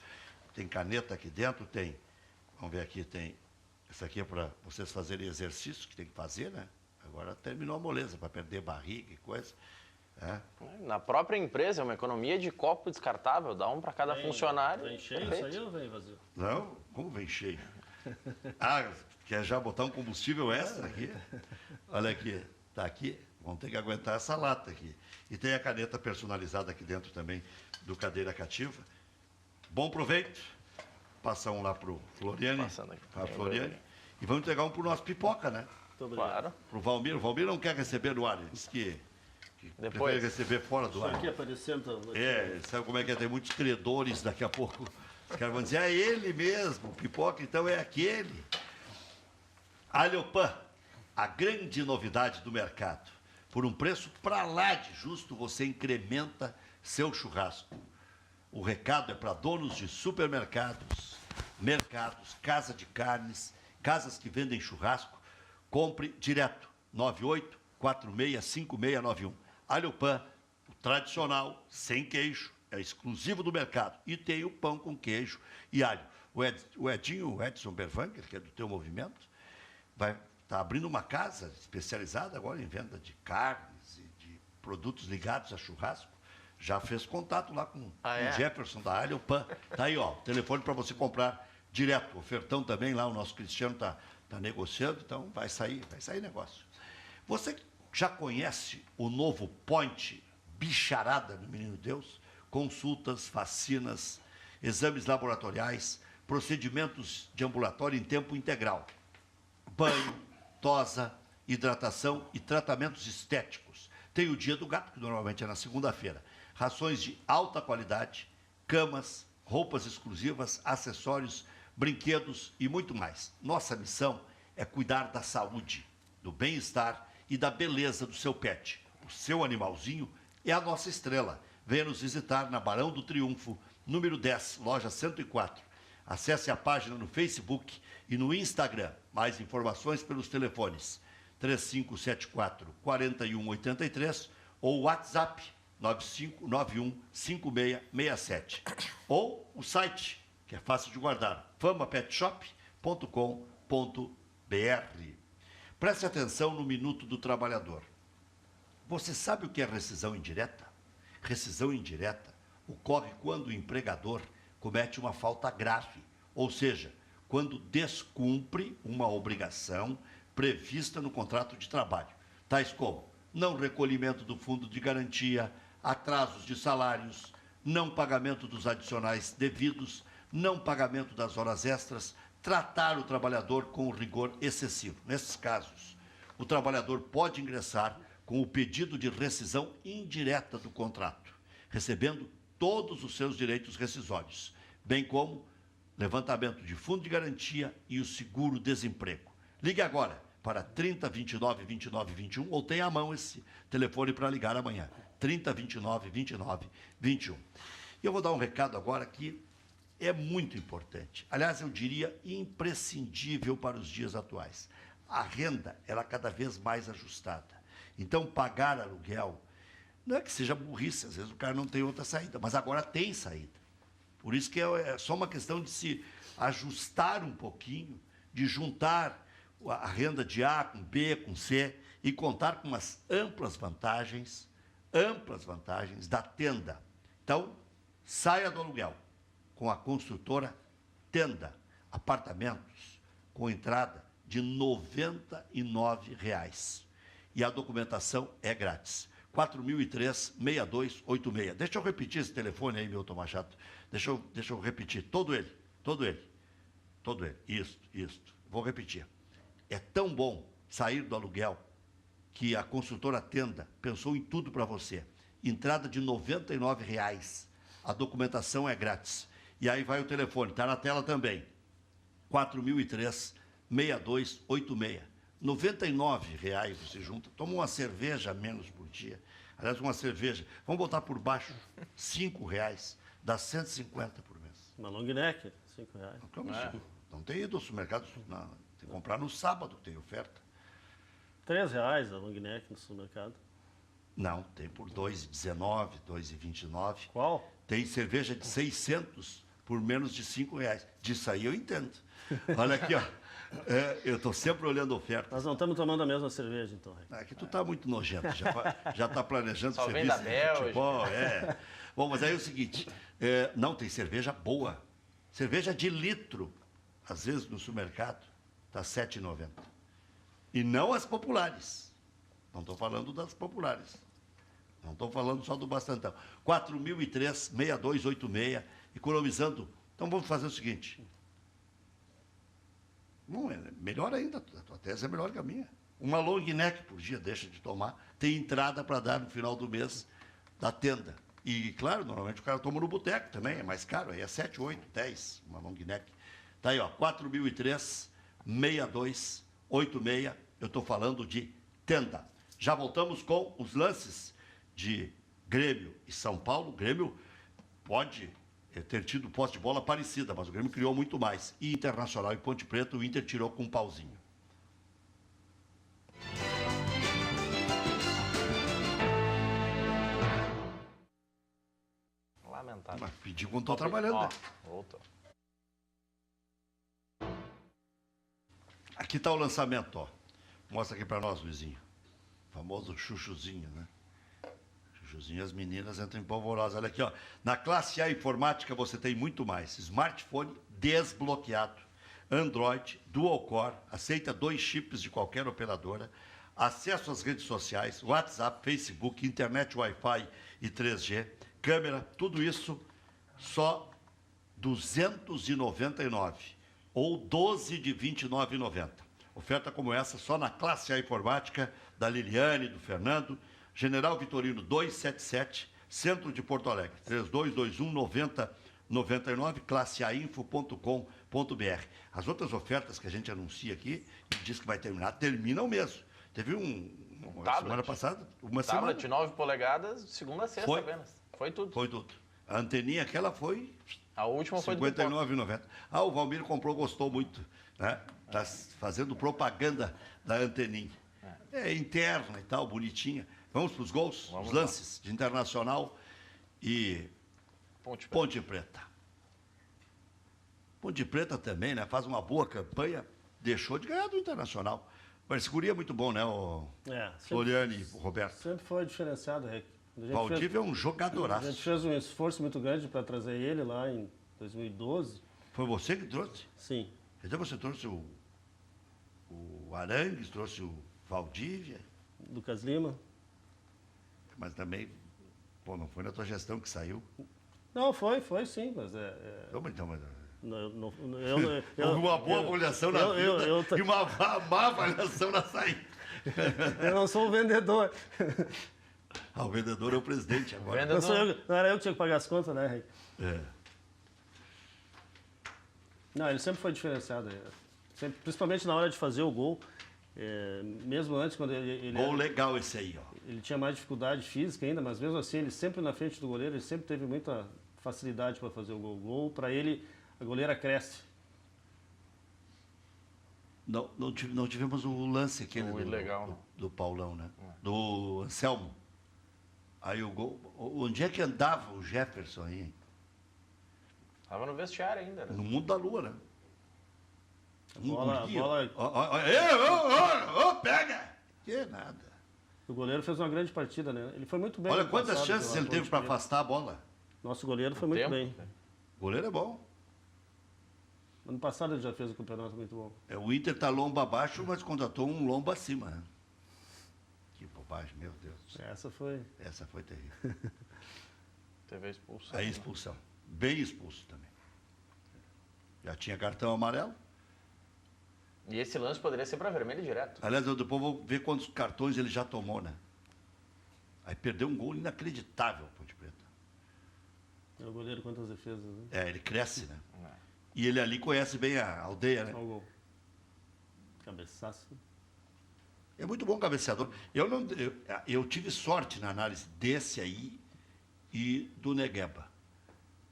[SPEAKER 1] Tem caneta aqui dentro, tem... Vamos ver aqui, tem... Isso aqui é para vocês fazerem exercício, que tem que fazer, né? Agora terminou a moleza, para perder barriga e coisa.
[SPEAKER 4] Na própria empresa, é uma economia de copo descartável, dá um para cada funcionário.
[SPEAKER 2] Vem cheio isso aí ou vem vazio?
[SPEAKER 1] Não, como vem cheio? Quer já botar um combustível extra aqui? Olha aqui, tá aqui. Vamos ter que aguentar essa lata aqui. E tem a caneta personalizada aqui dentro também do Cadeira Cativa. Bom proveito. Passa um lá pro Floriane.
[SPEAKER 4] Passando aqui.
[SPEAKER 1] Para Floriane. E vamos entregar um pro nosso Pipoca, né?
[SPEAKER 2] Muito obrigado.
[SPEAKER 4] Claro.
[SPEAKER 1] Pro Valmir. O Valmir não quer receber no ar. Ele disse que
[SPEAKER 4] Depois.
[SPEAKER 1] prefere receber fora do
[SPEAKER 2] Isso
[SPEAKER 1] ar.
[SPEAKER 2] aqui aparecendo.
[SPEAKER 1] Sabe como é que é? Tem muitos credores daqui a pouco. Os caras vão dizer, é ele mesmo, o Pipoca então é aquele. Alhopan, a grande novidade do mercado. Por um preço para lá de justo, você incrementa seu churrasco. O recado é para donos de supermercados, mercados, casa de carnes, casas que vendem churrasco. Compre direto, 98465691. Alhopan, o tradicional, sem queijo, é exclusivo do mercado. E tem o pão com queijo e alho. O Edson Berwanger, que é do teu movimento, está abrindo uma casa especializada agora em venda de carnes e de produtos ligados a churrasco. Já fez contato lá com o Jefferson da Alhopan. Está aí, ó, o telefone para você comprar direto. Ofertão também lá, o nosso Cristiano está negociando, então vai sair negócio. Você já conhece o novo Point Bicharada no Menino Deus? Consultas, vacinas, exames laboratoriais, procedimentos de ambulatório em tempo integral. Banho, tosa, hidratação e tratamentos estéticos. Tem o Dia do Gato, que normalmente é na segunda-feira. Rações de alta qualidade, camas, roupas exclusivas, acessórios, brinquedos e muito mais. Nossa missão é cuidar da saúde, do bem-estar e da beleza do seu pet. O seu animalzinho é a nossa estrela. Venha nos visitar na Barão do Triunfo, número 10, loja 104. Acesse a página no Facebook e no Instagram. Mais informações pelos telefones 3574-4183 ou WhatsApp 9591-5667. Ou o site, que é fácil de guardar, famapetshop.com.br. Preste atenção no Minuto do Trabalhador. Você sabe o que é rescisão indireta? Rescisão indireta ocorre quando o empregador comete uma falta grave, ou seja, quando descumpre uma obrigação prevista no contrato de trabalho, tais como não recolhimento do fundo de garantia, atrasos de salários, não pagamento dos adicionais devidos, não pagamento das horas extras, tratar o trabalhador com rigor excessivo. Nesses casos, o trabalhador pode ingressar com o pedido de rescisão indireta do contrato, recebendo todos os seus direitos rescisórios, bem como levantamento de fundo de garantia e o seguro-desemprego. Ligue agora para 30 29 29 21 ou tenha à mão esse telefone para ligar amanhã, 30 29 29 21. E eu vou dar um recado agora que é muito importante. Aliás, eu diria imprescindível para os dias atuais. A renda, ela é cada vez mais ajustada. Então, pagar aluguel não é que seja burrice, às vezes o cara não tem outra saída, mas agora tem saída. Por isso que é só uma questão de se ajustar um pouquinho, de juntar a renda de A com B, com C, e contar com umas amplas vantagens da Tenda. Então, saia do aluguel com a construtora Tenda. Apartamentos com entrada de R$ 99,00. E a documentação é grátis. 4003-6286. Deixa eu repetir esse telefone aí, Milton Machado. Deixa eu repetir. Todo ele. Isto. Vou repetir. É tão bom sair do aluguel que a construtora Tenda pensou em tudo para você. Entrada de R$ 99,00. A documentação é grátis. E aí vai o telefone, está na tela também. 4003-6286. R$ 99,00 você junta. Toma uma cerveja a menos por dia. Aliás, uma cerveja. Vamos botar por baixo. R$ 5,00. Dá 150 por mês.
[SPEAKER 2] Uma long neck, R$ 5,00.
[SPEAKER 1] Não tem ido ao supermercado. Não, tem que comprar no sábado, tem oferta.
[SPEAKER 2] R$ 3,00 a long neck no supermercado.
[SPEAKER 1] Não, tem por R$ 2,19, R$ 2,29.
[SPEAKER 2] Qual?
[SPEAKER 1] Tem cerveja de 600 por menos de R$ 5,00. Disso aí eu entendo. Olha aqui, ó. Eu estou sempre olhando ofertas.
[SPEAKER 2] Nós não estamos tomando a mesma cerveja, então.
[SPEAKER 1] Aqui tu está muito nojento, já está planejando
[SPEAKER 4] Só vem
[SPEAKER 1] serviço
[SPEAKER 4] da
[SPEAKER 1] de
[SPEAKER 4] Bélgica.
[SPEAKER 1] futebol. Bom, mas aí é o seguinte, não, tem cerveja boa. Cerveja de litro, às vezes no supermercado, está R$ 7,90. E não as populares. Não estou falando das populares. Não estou falando só do Bastantão. 4003-6286, economizando. Então vamos fazer o seguinte. Não, melhor ainda, a tua tese é melhor que a minha. Uma long neck por dia, deixa de tomar. Tem entrada para dar no final do mês da tenda. E, claro, normalmente o cara toma no boteco também, é mais caro. Aí é 7, 8, 10, uma long neck. Tá aí, ó, 4003-6286. Eu estou falando de tenda. Já voltamos com os lances de Grêmio e São Paulo. O Grêmio pode ter tido posse de bola parecida, mas o Grêmio criou muito mais. E Internacional e Ponte Preta, o Inter tirou com um pauzinho.
[SPEAKER 4] Lamentável.
[SPEAKER 1] Mas pedi quando estou trabalhando, né?
[SPEAKER 4] Voltou.
[SPEAKER 1] Aqui está o lançamento, ó. Mostra aqui para nós, Luizinho. O famoso chuchuzinho, né? Chuchuzinho, as meninas entram em polvorosa. Olha aqui, ó. Na classe A informática você tem muito mais. Smartphone desbloqueado. Android, dual core, aceita 2 chips de qualquer operadora. Acesso às redes sociais, WhatsApp, Facebook, internet, Wi-Fi e 3G. Câmera, tudo isso só R$ 299 ou 12 de R$ 29,90. Oferta como essa só na classe A informática da Liliane, do Fernando, General Vitorino 277, Centro de Porto Alegre, 3221-9099, classeainfo.com.br. As outras ofertas que a gente anuncia aqui, e diz que vai terminar, terminam mesmo. Teve uma semana passada,
[SPEAKER 4] Tablet de 9 polegadas, segunda a sexta apenas. Foi tudo.
[SPEAKER 1] Foi tudo. A anteninha aquela foi...
[SPEAKER 4] A última foi
[SPEAKER 1] R$ 59,90. O Valmir comprou, gostou muito. Né? Está fazendo propaganda da anteninha. É interna e tal, bonitinha. Vamos para os gols, os lances de Internacional e Ponte Preta. Ponte Preta também, né? Faz uma boa campanha, deixou de ganhar do Internacional. Mas seguria é muito bom, né, o Floriane e o Roberto?
[SPEAKER 2] Sempre foi diferenciado, Rick.
[SPEAKER 1] Valdívia é um jogadoraço.
[SPEAKER 2] A gente fez um esforço muito grande para trazer ele lá em 2012.
[SPEAKER 1] Foi você que trouxe?
[SPEAKER 2] Sim.
[SPEAKER 1] Então você trouxe o Arangues, trouxe o Valdívia.
[SPEAKER 2] Lucas Lima.
[SPEAKER 1] Mas também, pô, não foi na tua gestão que saiu?
[SPEAKER 2] Não, foi sim, mas
[SPEAKER 1] Então, mas...
[SPEAKER 2] uma
[SPEAKER 1] boa avaliação na vida e uma má avaliação na saída.
[SPEAKER 2] Eu não sou o vendedor.
[SPEAKER 1] O vendedor é o presidente agora.
[SPEAKER 2] Não era eu que tinha que pagar as contas, né, Rick? Não, ele sempre foi diferenciado. Principalmente na hora de fazer o gol. Mesmo antes, quando ele
[SPEAKER 1] gol legal esse aí, ó.
[SPEAKER 2] Ele tinha mais dificuldade física ainda, mas mesmo assim, ele sempre na frente do goleiro, ele sempre teve muita facilidade para fazer o gol. O gol, para ele, a goleira cresce.
[SPEAKER 1] Não tivemos o lance aquele do Paulão, né? Do Anselmo. Aí o gol... Onde é que andava o Jefferson aí?
[SPEAKER 4] Estava no vestiário ainda, né?
[SPEAKER 1] No mundo da lua, né?
[SPEAKER 2] Bola...
[SPEAKER 1] Pega! Que nada.
[SPEAKER 2] O goleiro fez uma grande partida, né? Ele foi muito bem.
[SPEAKER 1] Olha quantas chances ele teve para afastar a bola.
[SPEAKER 2] Nosso goleiro foi muito bem.
[SPEAKER 1] O goleiro é bom.
[SPEAKER 2] Ano passado ele já fez um campeonato muito bom.
[SPEAKER 1] O Inter tá lombo abaixo, mas contratou um lombo acima, né? Que bobagem, meu Deus.
[SPEAKER 2] Essa foi
[SPEAKER 1] terrível.
[SPEAKER 4] Teve a expulsão.
[SPEAKER 1] A expulsão. Bem expulso também. Já tinha cartão amarelo.
[SPEAKER 4] E esse lance poderia ser para vermelho direto.
[SPEAKER 1] Aliás, eu depois vou ver quantos cartões ele já tomou, né? Aí perdeu um gol inacreditável, Ponte Preta.
[SPEAKER 2] É o goleiro, quantas defesas, né?
[SPEAKER 1] Ele cresce, né? E ele ali conhece bem a aldeia, né?
[SPEAKER 2] Olha o gol. Cabeçaço.
[SPEAKER 1] É muito bom cabeceador. Eu tive sorte na análise desse aí e do Negueba.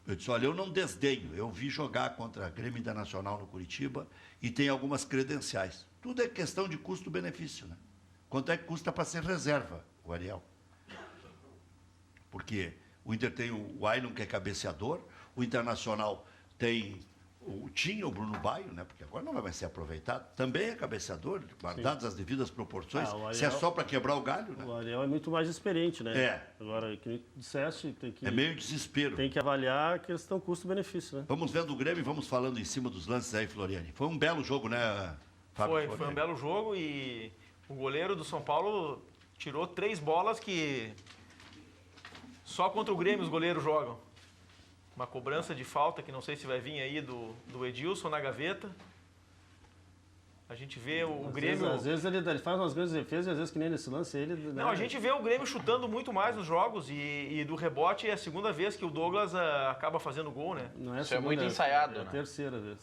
[SPEAKER 1] Eu disse, olha, eu não desdenho. Eu vi jogar contra a Grêmio Internacional no Curitiba e tem algumas credenciais. Tudo é questão de custo-benefício, né? Quanto é que custa para ser reserva, o Ariel? Porque o Inter tem o Ailon, que é cabeceador, o Internacional tinha o Bruno Baio, né? Porque agora não vai mais ser aproveitado. Também é cabeceador, guardadas as devidas proporções.
[SPEAKER 2] Ariel,
[SPEAKER 1] se é só para quebrar o galho, né?
[SPEAKER 2] O Ariel é muito mais experiente, né? Agora, que disseste, tem que...
[SPEAKER 1] É meio desespero.
[SPEAKER 2] Tem que avaliar a questão custo-benefício, né?
[SPEAKER 1] Vamos vendo o Grêmio e vamos falando em cima dos lances aí, Floriane. Foi um belo jogo, né,
[SPEAKER 3] Foi um belo jogo e o goleiro do São Paulo tirou 3 bolas que só contra o Grêmio os goleiros jogam. Uma cobrança de falta que não sei se vai vir aí do Edilson na gaveta. A gente vê o Grêmio...
[SPEAKER 2] Às vezes ele faz umas grandes defesas e às vezes que nem nesse lance ele...
[SPEAKER 3] Não, a gente vê o Grêmio chutando muito mais nos jogos e do rebote é a segunda vez que o Douglas acaba fazendo gol, né?
[SPEAKER 2] Não é
[SPEAKER 4] Isso é
[SPEAKER 2] segunda,
[SPEAKER 4] muito ensaiado,
[SPEAKER 2] é a
[SPEAKER 4] né?
[SPEAKER 2] terceira vez.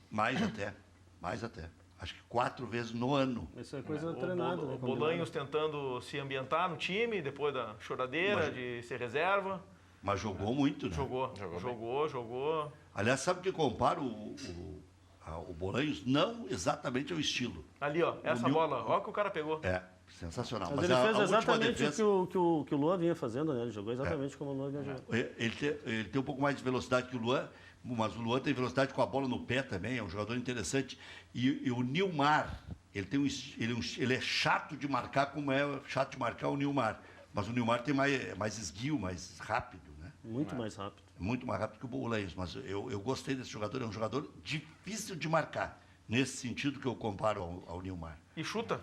[SPEAKER 1] Mais até. Acho que 4 vezes no ano.
[SPEAKER 2] Isso é coisa treinada.
[SPEAKER 3] O Bolanhos tentando se ambientar no time, depois da choradeira de ser reserva.
[SPEAKER 1] Mas jogou muito, né?
[SPEAKER 3] Jogou.
[SPEAKER 1] Aliás, sabe o que compara o Bolanhos? Não exatamente ao estilo.
[SPEAKER 3] Ali, ó, essa bola. Olha o que o cara pegou.
[SPEAKER 1] É, sensacional.
[SPEAKER 2] Mas ele fez exatamente o que o Luan vinha fazendo, né? Ele jogou exatamente como o Luan vinha jogando.
[SPEAKER 1] Ele tem um pouco mais de velocidade que o Luan, mas o Luan tem velocidade com a bola no pé também, é um jogador interessante. E o Nilmar, ele é chato de marcar, como é chato de marcar o Nilmar. Mas o Nilmar tem mais esguio, mais rápido, né?
[SPEAKER 2] Muito mais rápido.
[SPEAKER 1] Muito mais rápido que o Bolanhos, mas eu gostei desse jogador, é um jogador difícil de marcar, nesse sentido que eu comparo ao Nilmar.
[SPEAKER 3] E chuta.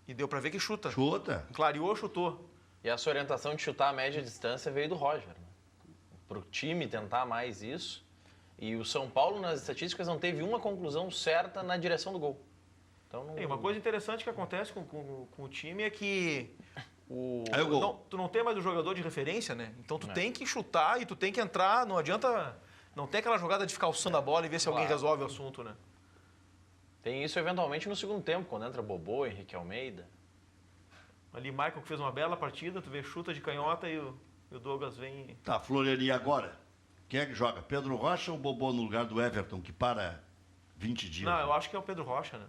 [SPEAKER 3] E deu pra ver que chuta.
[SPEAKER 1] Chuta.
[SPEAKER 3] Clareou, chutou.
[SPEAKER 4] E essa orientação de chutar a média distância veio do Roger, né? Para o time tentar mais isso. E o São Paulo, nas estatísticas, não teve uma conclusão certa na direção do gol. Então, não...
[SPEAKER 3] Uma coisa interessante que acontece com o time é que tu não tem mais o jogador de referência, né? Então tu tem que chutar e tu tem que entrar, não adianta... Não tem aquela jogada de ficar alçando a bola e ver se alguém resolve o assunto, né?
[SPEAKER 4] Tem isso eventualmente no segundo tempo, quando entra Bobô, Henrique Almeida.
[SPEAKER 3] Ali Michael que fez uma bela partida, tu vê chuta de canhota e o Douglas vem...
[SPEAKER 1] Tá, Floriani, e agora? Quem é que joga? Pedro Rocha ou Bobô no lugar do Everton, que para 20 dias?
[SPEAKER 3] Não, eu acho que é o Pedro Rocha, né?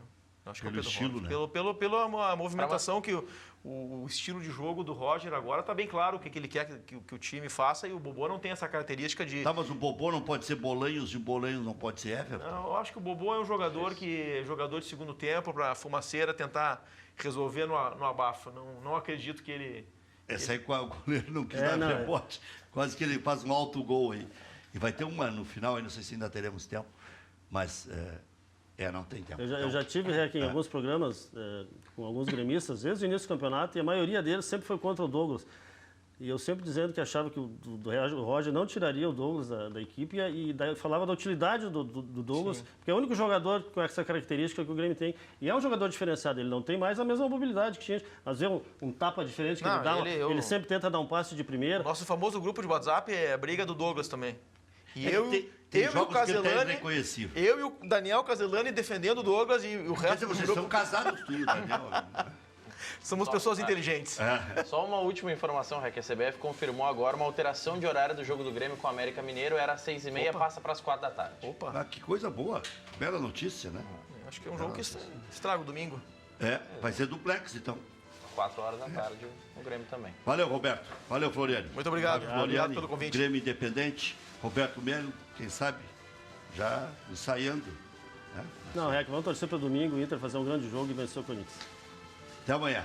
[SPEAKER 3] Acho que é o Pedro
[SPEAKER 1] estilo,
[SPEAKER 3] Rocha.
[SPEAKER 1] né?
[SPEAKER 3] Pela movimentação que o estilo de jogo do Roger agora está bem claro o que ele quer que o time faça e o Bobô não tem essa característica de...
[SPEAKER 1] Tá, mas o Bobô não pode ser Bolanhos e o Bolanhos não pode ser Everton?
[SPEAKER 3] Não, eu acho que o Bobô é um jogador jogador de segundo tempo para a fumaceira tentar resolver no abafa. Não acredito que ele...
[SPEAKER 1] Essa aí o goleiro não quis dar rebote. Quase que ele faz um alto gol aí. E vai ter uma no final, aí não sei se ainda teremos tempo, mas não tem tempo.
[SPEAKER 2] Eu já tive aqui em alguns programas com alguns gremistas, desde o início do campeonato, e a maioria deles sempre foi contra o Douglas. E eu sempre dizendo que achava que o Roger não tiraria o Douglas da equipe e falava da utilidade do Douglas, sim, porque é o único jogador com essa característica que o Grêmio tem. E é um jogador diferenciado, ele não tem mais a mesma mobilidade que tinha. Às vezes um tapa diferente que ele dá, ele sempre tenta dar um passe de primeira.
[SPEAKER 3] Nosso famoso grupo de WhatsApp é a briga do Douglas também. E eu e o
[SPEAKER 1] Caselani,
[SPEAKER 3] eu e o Daniel Caselani defendendo o Douglas e o resto do grupo...
[SPEAKER 1] Vocês são casados tudo, Daniel.
[SPEAKER 3] Somos pessoas inteligentes.
[SPEAKER 4] Só uma última informação, Rec. A CBF confirmou agora uma alteração de horário do jogo do Grêmio com o América Mineiro. Era às 6h30, passa para as 4 da tarde.
[SPEAKER 3] Opa!
[SPEAKER 1] Que coisa boa. Bela notícia, né?
[SPEAKER 3] Acho que é um jogo que estraga o domingo.
[SPEAKER 1] Vai ser duplex, então.
[SPEAKER 4] 4 horas da tarde, o Grêmio também.
[SPEAKER 1] Valeu, Roberto. Valeu, Floriani.
[SPEAKER 3] Muito obrigado. Obrigado pelo convite.
[SPEAKER 1] Grêmio Independente. Roberto Melo, quem sabe, já ensaiando. Né?
[SPEAKER 2] Não, Rec, vamos torcer para domingo, o Inter fazer um grande jogo e vencer o Corinthians.
[SPEAKER 1] Até amanhã.